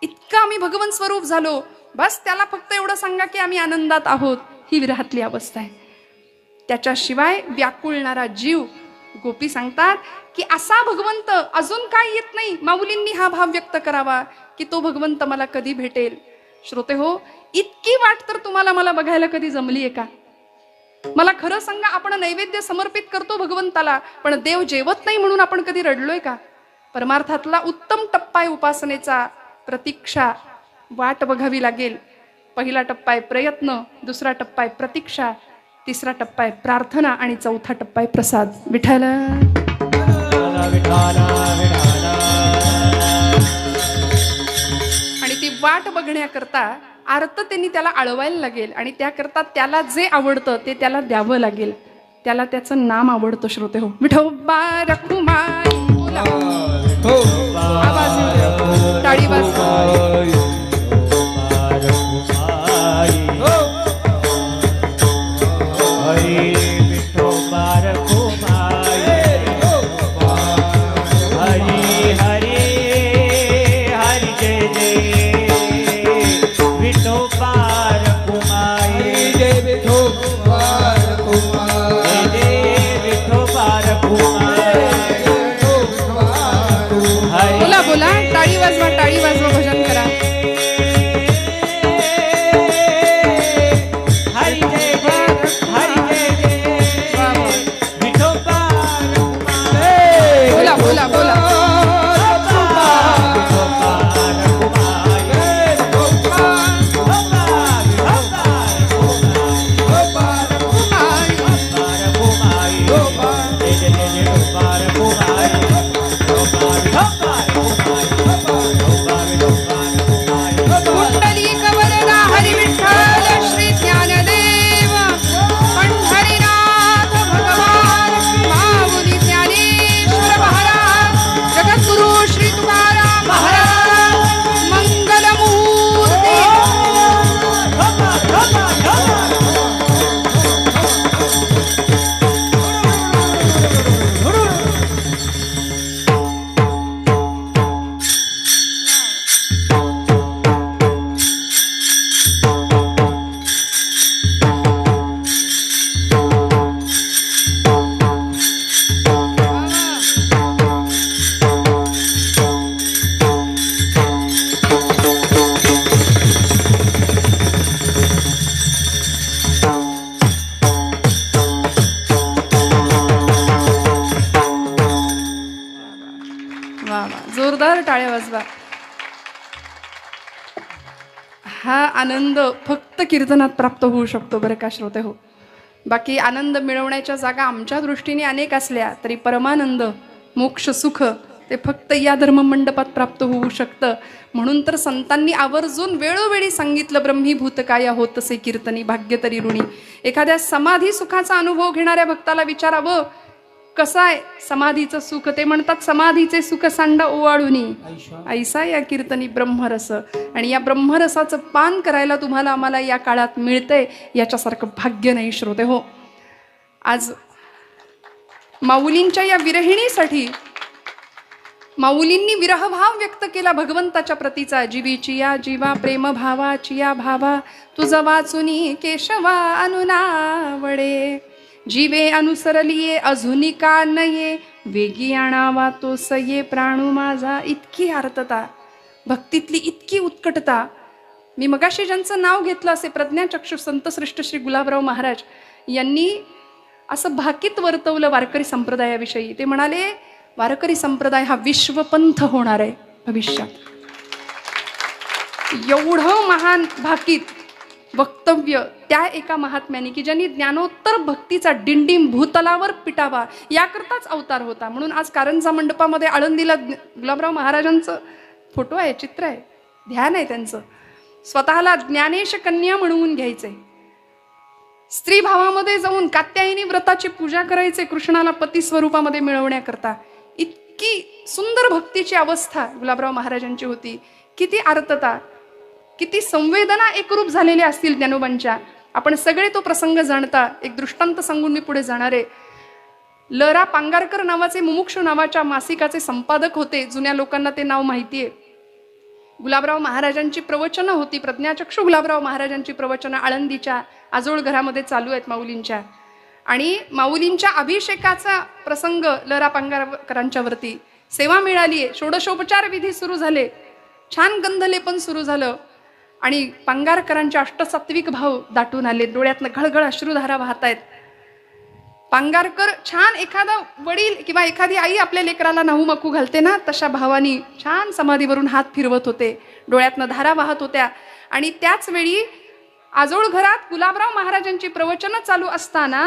इतकं आम्ही भगवंत स्वरूप झालो, बस त्याला फक्त एवढं सांगा की आम्ही आनंदात आहोत. ही विरहातली अवस्था आहे. त्याच्याशिवाय व्याकुळणारा जीव. गोपी सांगतात की असा भगवंत अजून काय येत नाही. माऊलींनी हा भाव व्यक्त करावा की तो भगवंत मला कधी भेटेल. श्रोते हो, इतकी वाट तर तुम्हाला मला बघायला कधी जमली आहे का? मला खरं सांगा, आपण नैवेद्य समर्पित करतो भगवंताला, पण देव जेवत नाही म्हणून आपण कधी रडलोय का? परमार्थातला उत्तम टप्पा आहे उपासनेचा. प्रतीक्षा, वाट बघावी लागेल. पहिला टप्पा आहे प्रयत्न, दुसरा टप्पा आहे प्रतीक्षा, तिसरा टप्पा आहे प्रार्थना, आणि चौथा टप्पा आहे प्रसाद. विठ्ठल आणि ती वाट बघण्याकरता आर्ततेने त्याला आळवायला लागेल, आणि त्याकरता त्याला जे आवडतं ते त्याला द्यावं लागेल. त्याला त्याचं नाम आवडतं. श्रोते हो, विठोबा रखुमाई. बोला, आवाज येऊ दे, टाळी वाजवा. बोला बोला, टाळी वाजवा, टाळी वाजवा, भजन करा. बोला बोला बोला. जोरदार टाळ्या वाजवा. हा आनंद फक्त कीर्तनात प्राप्त होऊ शकतो बरं का श्रोते हो. बाकी आनंद मिळवण्याच्या जागा आमच्या दृष्टीने अनेक असल्या तरी परमानंद मोक्ष सुख ते फक्त या धर्ममंडपात प्राप्त होऊ शकतं. म्हणून तर संतांनी आवर्जून वेळोवेळी सांगितलं, ब्रह्मीभूत काया होतसे कीर्तनी भाग्य तरी ऋणी. एखाद्या समाधी सुखाचा अनुभव घेणाऱ्या भक्ताला विचारावं कसं आहे समाधीचं सुख. ते म्हणतात समाधीचे सुख सांडा ओवाळुनी ऐसा या कीर्तनी ब्रह्मरस. आणि या ब्रह्मरसाचं पान करायला तुम्हाला आम्हाला या काळात मिळतंय याच्यासारखं भाग्य नाही श्रोते हो. आज माऊलींच्या या विरहिणीसाठी माऊलींनी विरहभाव व्यक्त केला भगवंताच्या प्रतीचा. जीवीची या जीवा प्रेम भावाची या भावा तुझ वाचुनी केशवा अनुनावडे. जीवे अनुसरलिये अजूनी का नये वेगी आणावा तो सये प्राणू माझा. इतकी आर्तता भक्तीतली इतकी उत्कटता. मी मगाशी ज्यांचं नाव घेतलं असे प्रज्ञाचक्षु संतश्रेष्ठ श्री गुलाबराव महाराज यांनी असं भाकीत वर्तवलं वारकरी संप्रदायाविषयी. ते म्हणाले वारकरी संप्रदाय हा विश्वपंथ होणार आहे भविष्यात. एवढं महान भाकीत वक्तव्य त्या एका महात्म्याने की ज्यांनी ज्ञानोत्तर भक्तीचा डिंडीम भूतलावर पिटावा याकरताच अवतार होता. म्हणून आज कारंजा मंडपामध्ये आळंदीला गुलाबराव महाराजांचं फोटो आहे, चित्र आहे, ध्यान आहे त्यांचं. स्वतःला ज्ञानेश कन्या म्हणून घ्यायचे. स्त्री भावामध्ये जाऊन कात्यायनी व्रताची पूजा करायचे कृष्णाला पती स्वरूपामध्ये मिळवण्याकरता. इतकी सुंदर भक्तीची अवस्था गुलाबराव महाराजांची होती. किती आर्तता, किती संवेदना एकरूप झालेल्या असतील ज्ञानोबांच्या. आपण सगळे तो प्रसंग जाणता. एक दृष्टांत सांगून मी पुढे जाणार आहे. ल.रा. पांगारकर नावाचे मुमुक्षू नावाच्या मासिकाचे संपादक होते. जुन्या लोकांना ते नाव माहिती आहे. गुलाबराव महाराजांची प्रवचनं होती. प्रज्ञाचक्षु गुलाबराव महाराजांची प्रवचनं आळंदीच्या आजोळ घरामध्ये चालू आहेत माऊलींच्या. आणि माऊलींच्या अभिषेकाचा प्रसंग ल.रा. पांगारकरांच्या वरती सेवा मिळाली आहे. षोडशोपचार विधी सुरू झाले, छान गंधलेपन सुरू झालं आणि पांगारकरांचे अष्टसात्विक भाव दाटून आले. डोळ्यातनं घळघळ अश्रुधारा वाहत आहेत. पांगारकर छान एखादा वडील किंवा एखादी आई आपल्या लेकराला नाहू मकू घालते ना, तशा भावानी छान समाधीवरून हात फिरवत होते. डोळ्यातनं धारा वाहत होत्या. आणि त्याच वेळी आजोळ घरात गुलाबराव महाराजांची प्रवचनं चालू असताना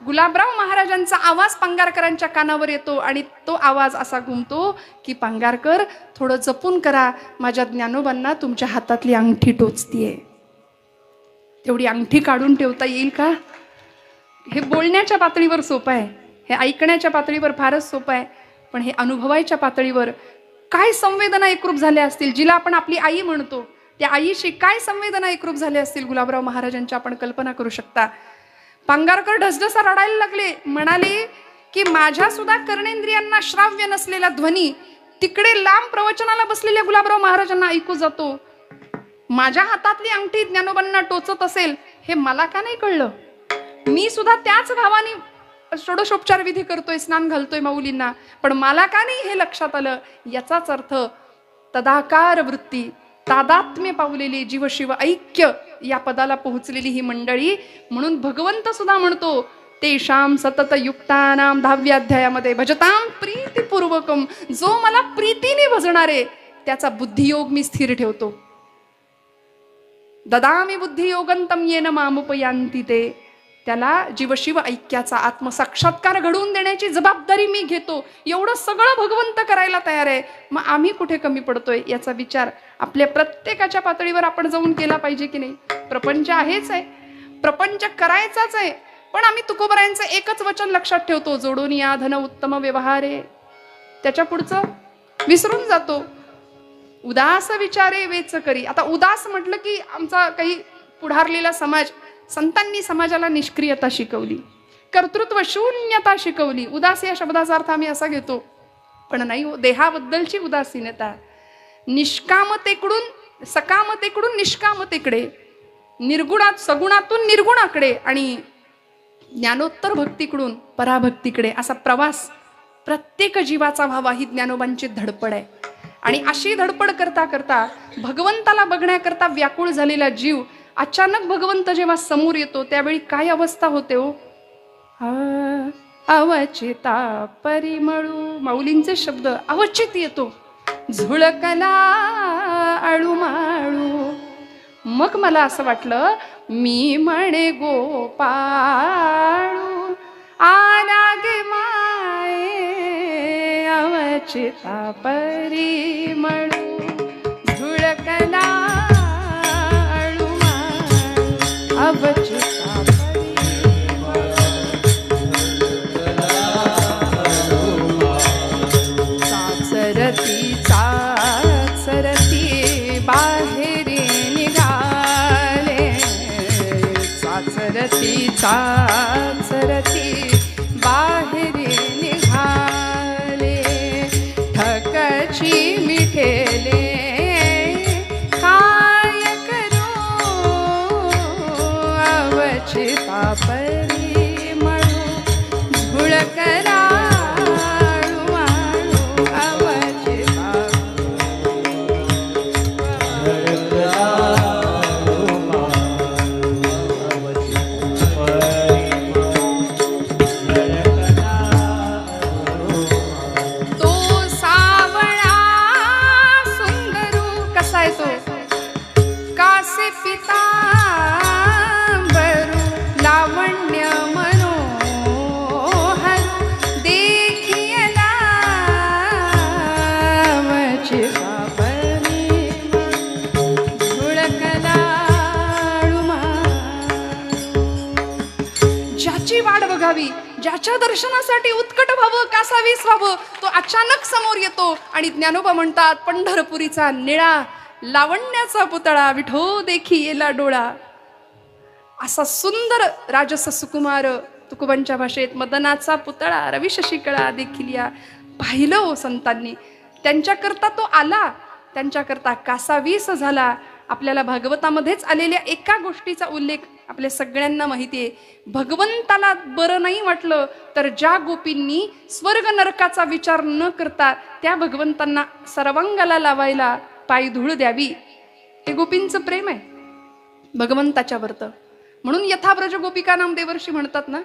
गुलाबराव महाराजांचा आवाज पांगारकरांच्या कानावर येतो. आणि तो आवाज असा घुमतो की पांगारकर थोडं जपून करा, माझ्या ज्ञानोबांना तुमच्या हातातली अंगठी टोचतीये. तेवढी अंगठी काढून ठेवता येईल का? हे बोलण्याच्या पातळीवर सोपं आहे, हे ऐकण्याच्या पातळीवर फारच सोपं आहे. पण हे अनुभवायच्या पातळीवर काय संवेदना एकरूप झाल्या असतील. जिला आपण आपली आई म्हणतो त्या आईशी काय संवेदना एकरूप झाल्या असतील गुलाबराव महाराजांच्या, आपण कल्पना करू शकता. पांगारकर ढसढसा रडायला लागले. म्हणाले की माझ्या सुद्धा कर्णेंद्रियांना श्राव्य नसलेला ध्वनी तिकडे लांब प्रवचनाला बसलेल्या गुलाबराव महाराजांना ऐकू जातो. माझ्या हातातली अंगठी ज्ञानोबांना टोचत असेल हे मला का नाही कळलं? मी सुद्धा त्याच भावाने षोडशोपचार विधी करतोय, स्नान घालतोय माऊलींना, पण मला का नाही हे लक्षात आलं? याचाच अर्थ तदाकार वृत्ती, तादात्म्य पावलेली जीवशिव ऐक्य या पदाला पोहोचलेली ही मंडळी. म्हणून भगवंत सुद्धा म्हणतो तेषाम सतत युक्तानाम 10व्या अध्यायामध्ये भजताम प्रीतिपूर्वकम. जो मला प्रीतीने भजणारे त्याचा बुद्धियोग मी स्थिर ठेवतो. ददामी बुद्धियोगंतम येन मामुपयांती ते. त्याला जीवशिव ऐक्याचा आत्मसाक्षात्कार घडवून देण्याची जबाबदारी मी घेतो. एवढं सगळं भगवंत करायला तयार आहे. मग आम्ही कुठे कमी पडतोय याचा विचार आपल्या प्रत्येकाच्या पातळीवर आपण जाऊन केला पाहिजे की नाही. प्रपंच आहेच आहे, प्रपंच करायचाच आहे, पण आम्ही तुकोबरायांचं एकच वचन लक्षात ठेवतो, जोडून या धन उत्तम व्यवहारे. त्याच्या पुढचं विसरून जातो. उदास विचारे वेच करी. आता उदास म्हटलं की आमचा काही पुढारलेला समाज, संतांनी समाजाला निष्क्रियता शिकवली, कर्तृत्व शून्यता शिकवली. उदास या शब्दाचा अर्थ आम्ही असा घेतो, पण नाही हो. देहाबद्दलची उदासीनता, निष्कामतेकडून सकामतेकडून निष्कामतेकडे, निर्गुणात सगुणातून निर्गुणाकडे आणि ज्ञानोत्तर भक्तीकडून पराभक्तीकडे असा प्रवास प्रत्येक जीवाचा व्हावा ही ज्ञानोबांची धडपड आहे. आणि अशी धडपड करता करता भगवंताला बघण्याकरता व्याकुळ झालेला जीव अचानक भगवंत जेव्हा समोर येतो त्यावेळी काय अवस्था होते हो. अवचिता परिमळू, माऊलींचे शब्द अवचित येतो. झुळकला आळू माळू मग मला असं वाटलं, मी म्हणे गोपाळू आला गे माये अवचिता परिमळू झुळकला अवचिता चाचरती बाहेर निघाले चाचरती बाहेर निघाले ठकची मिठेले काय करू अवचिता परिमळू झुळकला ज्याच्या दर्शनासाठी उत्कट व्हावं कासावीस व्हावं तो अचानक समोर येतो आणि ज्ञानोबा म्हणतात, पंढरपुरीचा निळा लावण्याचा पुतळा विठो देखी येला डोळा. असा सुंदर राजस सुकुमार तुकोबांच्या भाषेत मदनाचा पुतळा रवी शशिकळा देखील या पाहिलं हो संतांनी. त्यांच्याकरता तो आला, त्यांच्याकरता कासावीस झाला. आपल्याला भागवतामध्येच आलेल्या एका गोष्टीचा उल्लेख आपल्या सगळ्यांना माहिती आहे. भगवंताला बरं नाही वाटलं तर ज्या गोपींनी स्वर्ग नरकाचा विचार न करता त्या भगवंतांना सर्वांगाला लावायला पायी धूळ द्यावी, ते गोपींचं प्रेम आहे भगवंताच्या वरतं. म्हणून यथाब्रज गोपिका नाम देवर्षी म्हणतात ना,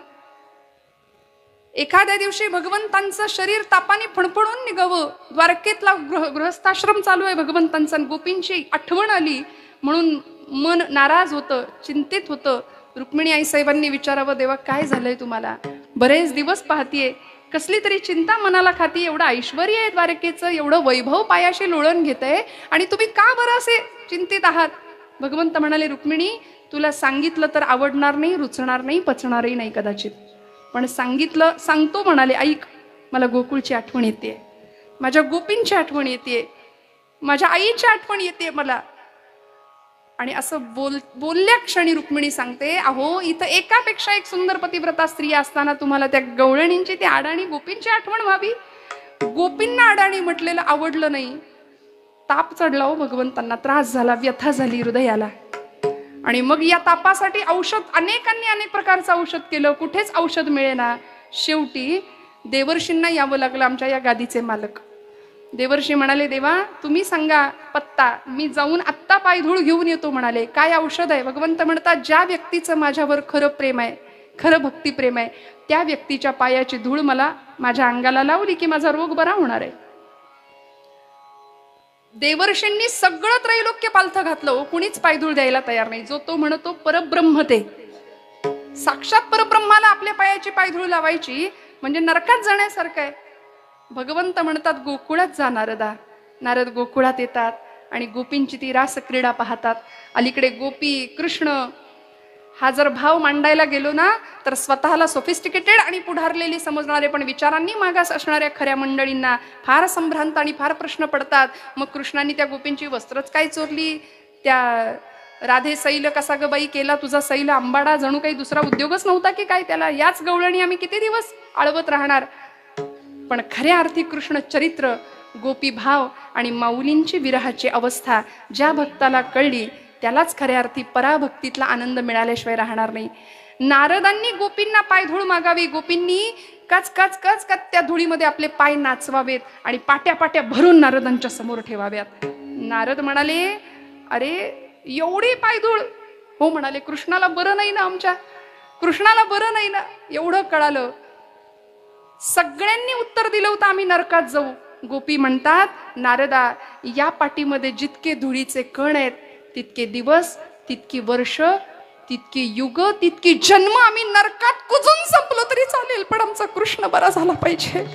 एखाद्या दिवशी भगवंतांचं शरीर तापाने फणफणून निघावं, द्वारकेतला गृहस्थाश्रम चालू आहे भगवंतांचा, गोपींची आठवण आली म्हणून मन नाराज होतं, चिंतित होतं. रुक्मिणी आई साहेबांनी विचारावं, देवा काय झालंय तुम्हाला, बरेच दिवस पाहतीये, कसली तरी चिंता मनाला खाती, एवढं ऐश्वर आहे द्वारकेचं, एवढं वैभव पायाशी लोळण घेतंय आणि तुम्ही का बरं असे चिंतित आहात. भगवंत म्हणाले, रुक्मिणी तुला सांगितलं तर आवडणार नाही, रुचणार नाही, पचणारही नाही कदाचित, पण सांगितलं सांगतो. म्हणाले, ऐक, मला गोकुळची आठवण येते, माझ्या गोपींची आठवण येते, माझ्या आईची आठवण येते मला. आणि असं बोलल्या क्षणी रुक्मिणी सांगते, अहो इथं एकापेक्षा एक सुंदर पतिव्रता स्त्री असताना तुम्हाला त्या गवळणींची, त्या अडाणी गोपींची आठवण व्हावी. गोपींना अडाणी म्हटलेलं आवडलं नाही, ताप चढला हो भगवंतांना, त्रास झाला, व्यथा झाली हृदयाला. आणि मग या तापासाठी औषध अनेकांनी अनेक प्रकारचं औषध केलं, कुठेच औषध मिळेना. शेवटी देवर्षींना यावं लागलं, आमच्या या गादीचे मालक. देवर्षी म्हणाले, देवा तुम्ही सांगा पत्ता, मी जाऊन आत्ता पायधूळ घेऊन येतो. म्हणाले, काय औषध आहे. भगवंत म्हणतात, ज्या व्यक्तीचं माझ्यावर खरं प्रेम आहे, खरं भक्तिप्रेम आहे, त्या व्यक्तीच्या पायाची धूळ मला माझ्या अंगाला लावली की माझा रोग बरा होणार आहे. देवर्षींनी सगळं त्रैलोक्य पालथं घातलं हो, कुणीच पायधूळ द्यायला तयार नाही. जो तो म्हणतो परब्रह्म, ते साक्षात परब्रह्माला आपल्या पायाची पायधूळ लावायची म्हणजे नरकात जाण्यासारखं आहे. भगवंत म्हणतात, गोकुळात जा नारदा. नारद गोकुळात येतात आणि गोपींची ती रास क्रीडा पाहतात. अलीकडे गोपी कृष्ण हा जर भाव मांडायला गेलो ना तर स्वतःला सोफिस्टिकेटेड आणि पुढारलेली समजणारे पण विचारांनी मागास असणाऱ्या खऱ्या मंडळींना फार संभ्रांत आणि फार प्रश्न पडतात. मग कृष्णांनी त्या गोपींची वस्त्रच काय चोरली, त्या राधे सैल कसा ग बाई केला तुझा सैल आंबाडा, जणू काही दुसरा उद्योगच नव्हता की काय त्याला, याच गवळणी आम्ही किती दिवस आळवत राहणार. पण खऱ्या अर्थी कृष्ण चरित्र, गोपी भाव आणि माऊलींची विरहाची अवस्था ज्या भक्ताला कळली त्यालाच खऱ्या अर्थी पराभक्तीतला आनंद मिळाल्याशिवाय राहणार नाही. नारदांनी गोपींना पायधूळ मागावी, गोपींनी कच कच कच कच त्या धुळीमध्ये आपले पाय नाचवावेत आणि पाट्या पाट्या भरून नारदांच्या समोर ठेवाव्यात. नारद म्हणाले, अरे एवढी पायधूळ. हो म्हणाले, कृष्णाला बरं नाही ना, आमच्या कृष्णाला बरं नाही ना. एवढं कळालं, सगळ्यांनी उत्तर दिलं होतं आम्ही नरकात जाऊ. गोपी म्हणतात, नारदा या पाठीमध्ये जितके धुळीचे कण आहेत तितके दिवस तितकी वर्ष, तितकी युग, तितकी जन्म आम्ही नरकात कुजून संपलो तरी चालेल, पण आमचा कृष्ण बरा झाला पाहिजे,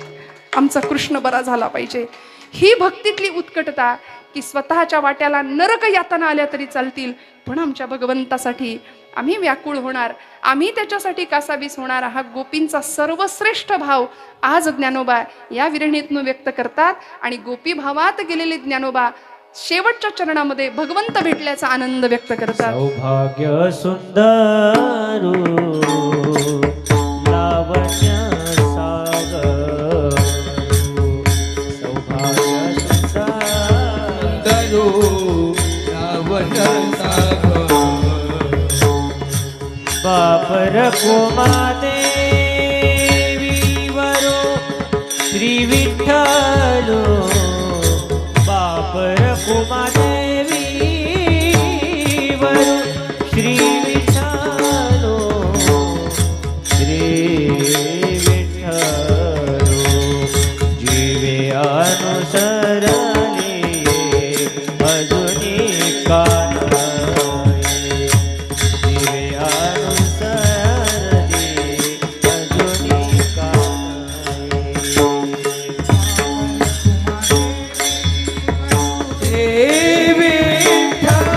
आमचा कृष्ण बरा झाला पाहिजे. ही भक्तीतली उत्कटता की स्वतःच्या वाट्याला नरक यातना आल्या तरी चालतील, पण आमच्या भगवंतासाठी आम्ही व्याकुळ होणार, आम्ही त्याच्यासाठी कासावीस होणार. हा गोपींचा सर्वश्रेष्ठ भाव आज ज्ञानोबा या विरणीतून व्यक्त करतात. आणि गोपी भावात गेलेले ज्ञानोबा शेवटच्या चरणामध्ये भगवंत भेटल्याचा आनंद व्यक्त करतात. सौभाग्य सुंदरू लावण्य सागर, सौभाग्य सुंदर दरू रावण सागर. बापर कुमादेवी वरो श्री विठ्ठल, बापर कुमादेवी वरो श्री विठ्ठल, श्री विठ्ठल जीवे अनुसरले अजुनी कानाई, जीवे अनुसरले अजुनी कानाई. देवी विठ्ठल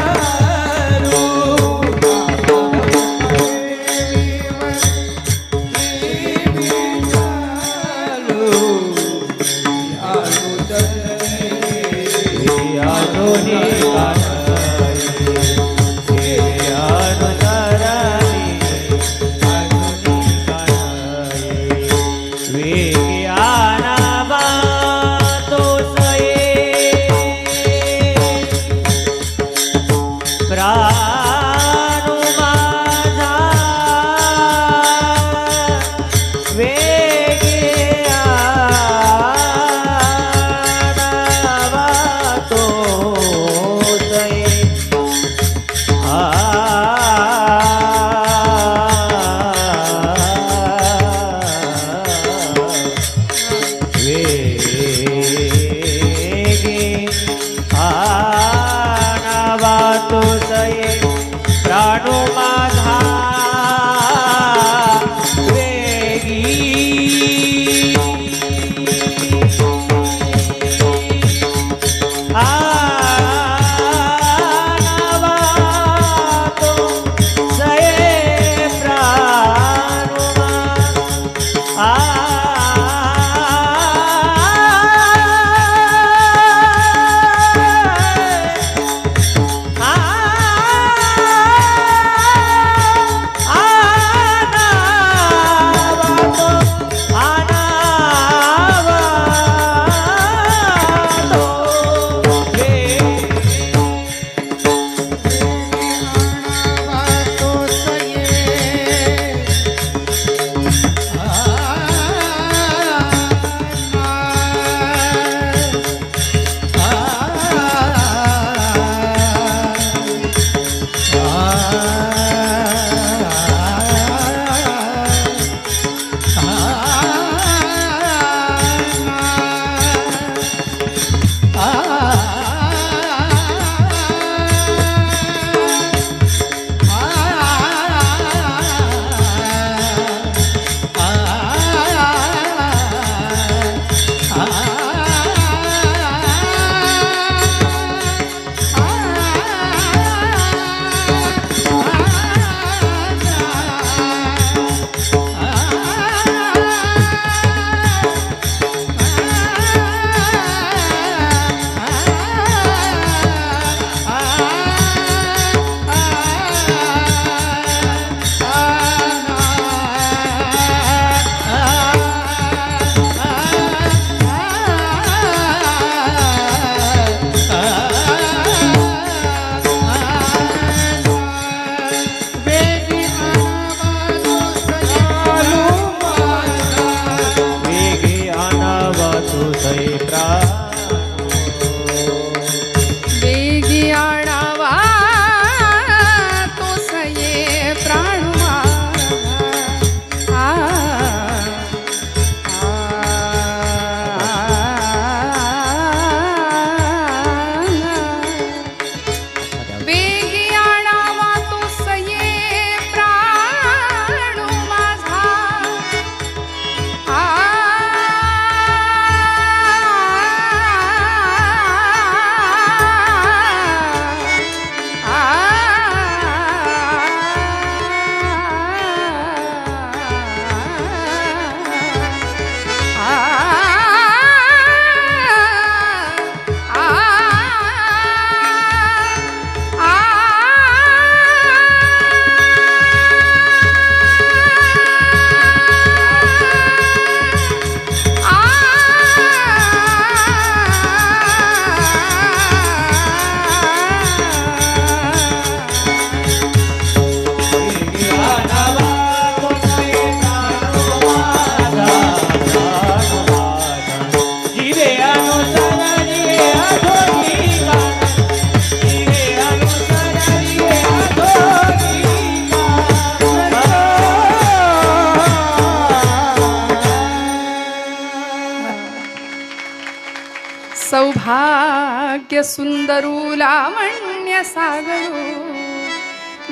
सौभाग्य सुंदरू लावण्य सागरू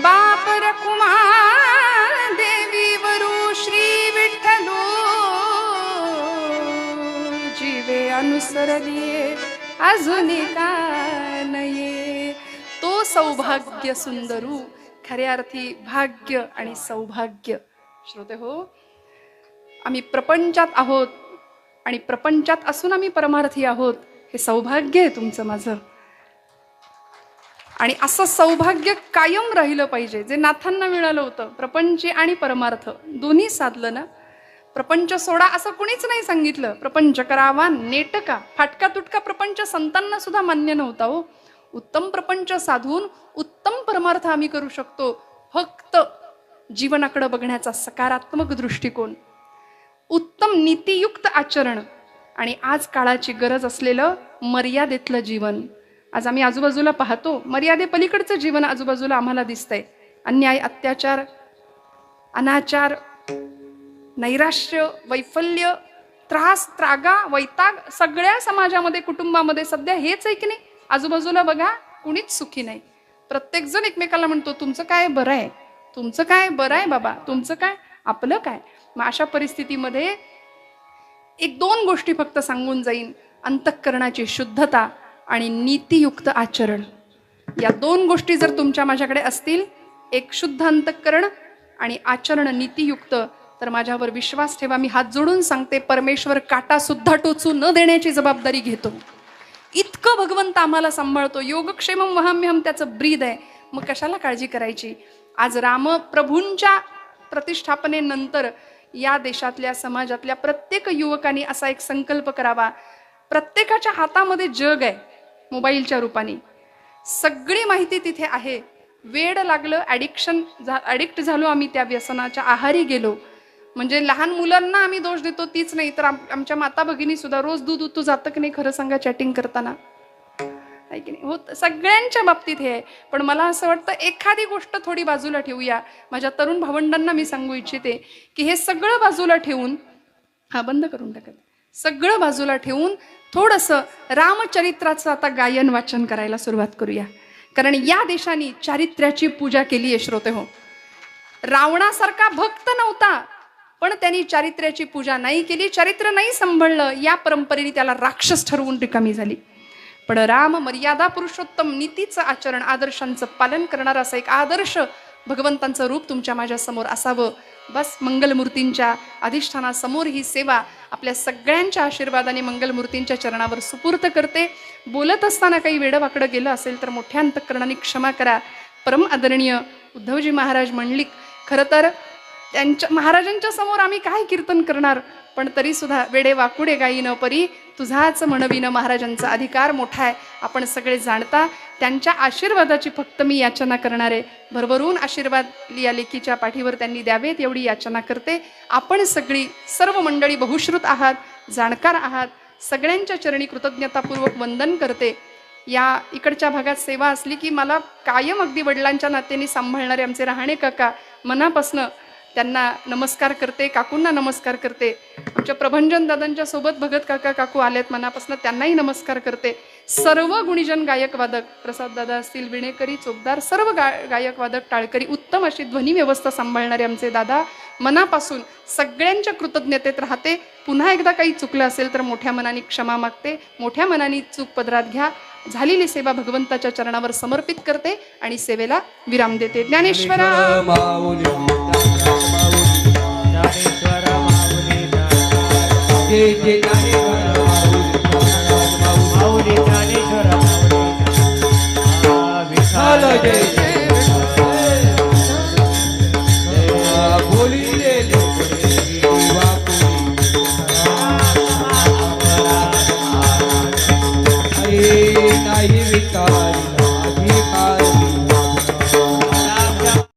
बाप रकुमा देवी वरू श्री विठ्ठलू जीवे अनुसरलिये अजूनी का नये. तो सौभाग्य सुंदरू खऱ्या अर्थी भाग्य आणि सौभाग्य. श्रोते हो, आम्ही प्रपंचात आहोत आणि प्रपंचात असून आम्ही परमार्थी आहोत. हे सौभाग्य आहे तुमचं माझं. आणि असं सौभाग्य कायम राहिलं पाहिजे, जे नाथांना मिळालं होतं. प्रपंच आणि परमार्थ दोन्ही साधलं ना. प्रपंच सोडा असं कुणीच नाही सांगितलं. प्रपंच करावा नेटका, फाटका तुटका प्रपंच संतांना सुद्धा मान्य नव्हता हो. उत्तम प्रपंच साधून उत्तम परमार्थ आम्ही करू शकतो. फक्त जीवनाकडे बघण्याचा सकारात्मक दृष्टिकोन, उत्तम नीतियुक्त आचरण आणि आज काळाची गरज असलेलं मर्यादेतलं जीवन. आज आम्ही आजूबाजूला पाहतो, मर्यादेपलीकडचं जीवन आजूबाजूला आम्हाला दिसतंय. अन्याय, अत्याचार, अनाचार, नैराश्य, वैफल्य, त्रास, त्रागा, वैताग सगळ्या समाजामध्ये, कुटुंबामध्ये सध्या हेच आहे की नाही. आजूबाजूला बघा, कुणीच सुखी नाही. प्रत्येक जण एकमेकाला म्हणतो तुमचं काय बरं आहे, तुमचं काय बरं आहे बाबा, तुमचं काय, आपलं काय. मग अशा परिस्थितीमध्ये एक दोन गोष्टी फक्त सांगून जाईन. अंतःकरणाची शुद्धता आणि नीतियुक्त आचरण. या दोन गोष्टी जर तुमच्या माझ्याकडे असतील, एक शुद्ध अंतःकरण आणि आचरण नीतियुक्त, तर माझ्यावर विश्वास ठेवा. मी हात जोडून सांगते, परमेश्वर काटा सुद्धा टोचू न देण्याची जबाबदारी घेतो. इतकं भगवंत आम्हाला सांभाळतो. योगक्षेमम वहाम्यहम त्याचं ब्रीद आहे. मग कशाला काळजी करायची. आज रामप्रभूंच्या प्रतिष्ठापनेनंतर या देशातल्या, समाजातल्या प्रत्येक युवकांनी असा एक संकल्प करावा. प्रत्येकाच्या हातामध्ये जग आहे मोबाईलच्या रूपाने. सगळी माहिती तिथे आहे. वेड लागलं, ॲडिक्ट झालो आम्ही, त्या व्यसनाच्या आहारी गेलो. म्हणजे लहान मुलांना आम्ही दोष देतो तीच नाही, तर आमच्या माता भगिनी सुद्धा रोज दूध उतू जातं की नाही, खरं सांगा, चॅटिंग करताना आहे की नाही. हो, सगळ्यांच्या बाबतीत हे आहे. पण मला असं वाटतं एखादी गोष्ट थोडी बाजूला ठेवूया. माझ्या तरुण भावंडांना मी सांगू इच्छिते की हे सगळं बाजूला ठेवून, हा बंद करून टाकत, सगळं बाजूला ठेवून थोडंसं रामचरित्राचं आता गायन वाचन करायला सुरुवात करूया. कारण या देशाने चारित्र्याची पूजा केली आहे. श्रोते हो, रावणासारखा भक्त नव्हता, पण त्यांनी चारित्र्याची पूजा नाही केली, चरित्र नाही सांभाळलं. या परंपरेने त्याला राक्षस ठरवून रिकामी झाली. पण राम मर्यादा पुरुषोत्तम, नीतीचं आचरण, आदर्शांचं पालन करणारा असं एक आदर्श भगवंतांचं रूप तुमच्या माझ्या समोर असावं. बस मंगलमूर्तींच्या अधिष्ठानासमोर ही सेवा आपल्या सगळ्यांच्या आशीर्वादाने मंगलमूर्तींच्या चरणावर सुपूर्त करते. बोलत असताना काही वेडं गेलं असेल तर मोठ्या अंतःकरणाने क्षमा करा. परम आदरणीय उद्धवजी महाराज मंडलिक, खरं तर त्यांच्या महाराजांच्या समोर आम्ही काय कीर्तन करणार, पण तरी सुद्धा वेडे वाकुडे गायीनं परी तुझाच म्हणविनं. महाराजांचा अधिकार मोठा आहे, आपण सगळे जाणता. त्यांच्या आशीर्वादाची फक्त मी याचना करणार आहे. भरभरून आशीर्वाद या लेकीच्या पाठीवर त्यांनी द्यावेत एवढी याचना करते. आपण सगळी सर्व मंडळी बहुश्रुत आहात, जाणकार आहात, सगळ्यांच्या चरणी कृतज्ञतापूर्वक वंदन करते. या इकडच्या भागात सेवा असली की मला कायम अगदी वडिलांच्या नात्याने सांभाळणारे आमचे रहाणे काका, मनापासनं त्यांना नमस्कार करते, काकूंना नमस्कार करते. आमच्या प्रभंजन दादांच्या सोबत भगत काका काकू आलेत, मनापासून त्यांनाही नमस्कार करते. सर्व गुणीजन गायक वादक, प्रसाद दादा असतील, विणेकरी, चोपदार, सर्व गायक वादक, टाळकरी, उत्तम अशी ध्वनी व्यवस्था सांभाळणारे आमचे दादा, मनापासून सगळ्यांच्या कृतज्ञतेत राहते. पुन्हा एकदा काही चुकलं असेल तर मोठ्या मनाने क्षमा मागते. मोठ्या मनाने चूक पदरात घ्या. झालेली सेवा भगवंताच्या चरणावर समर्पित करते आणि सेवेला विराम देते. ज्ञानेश्वरा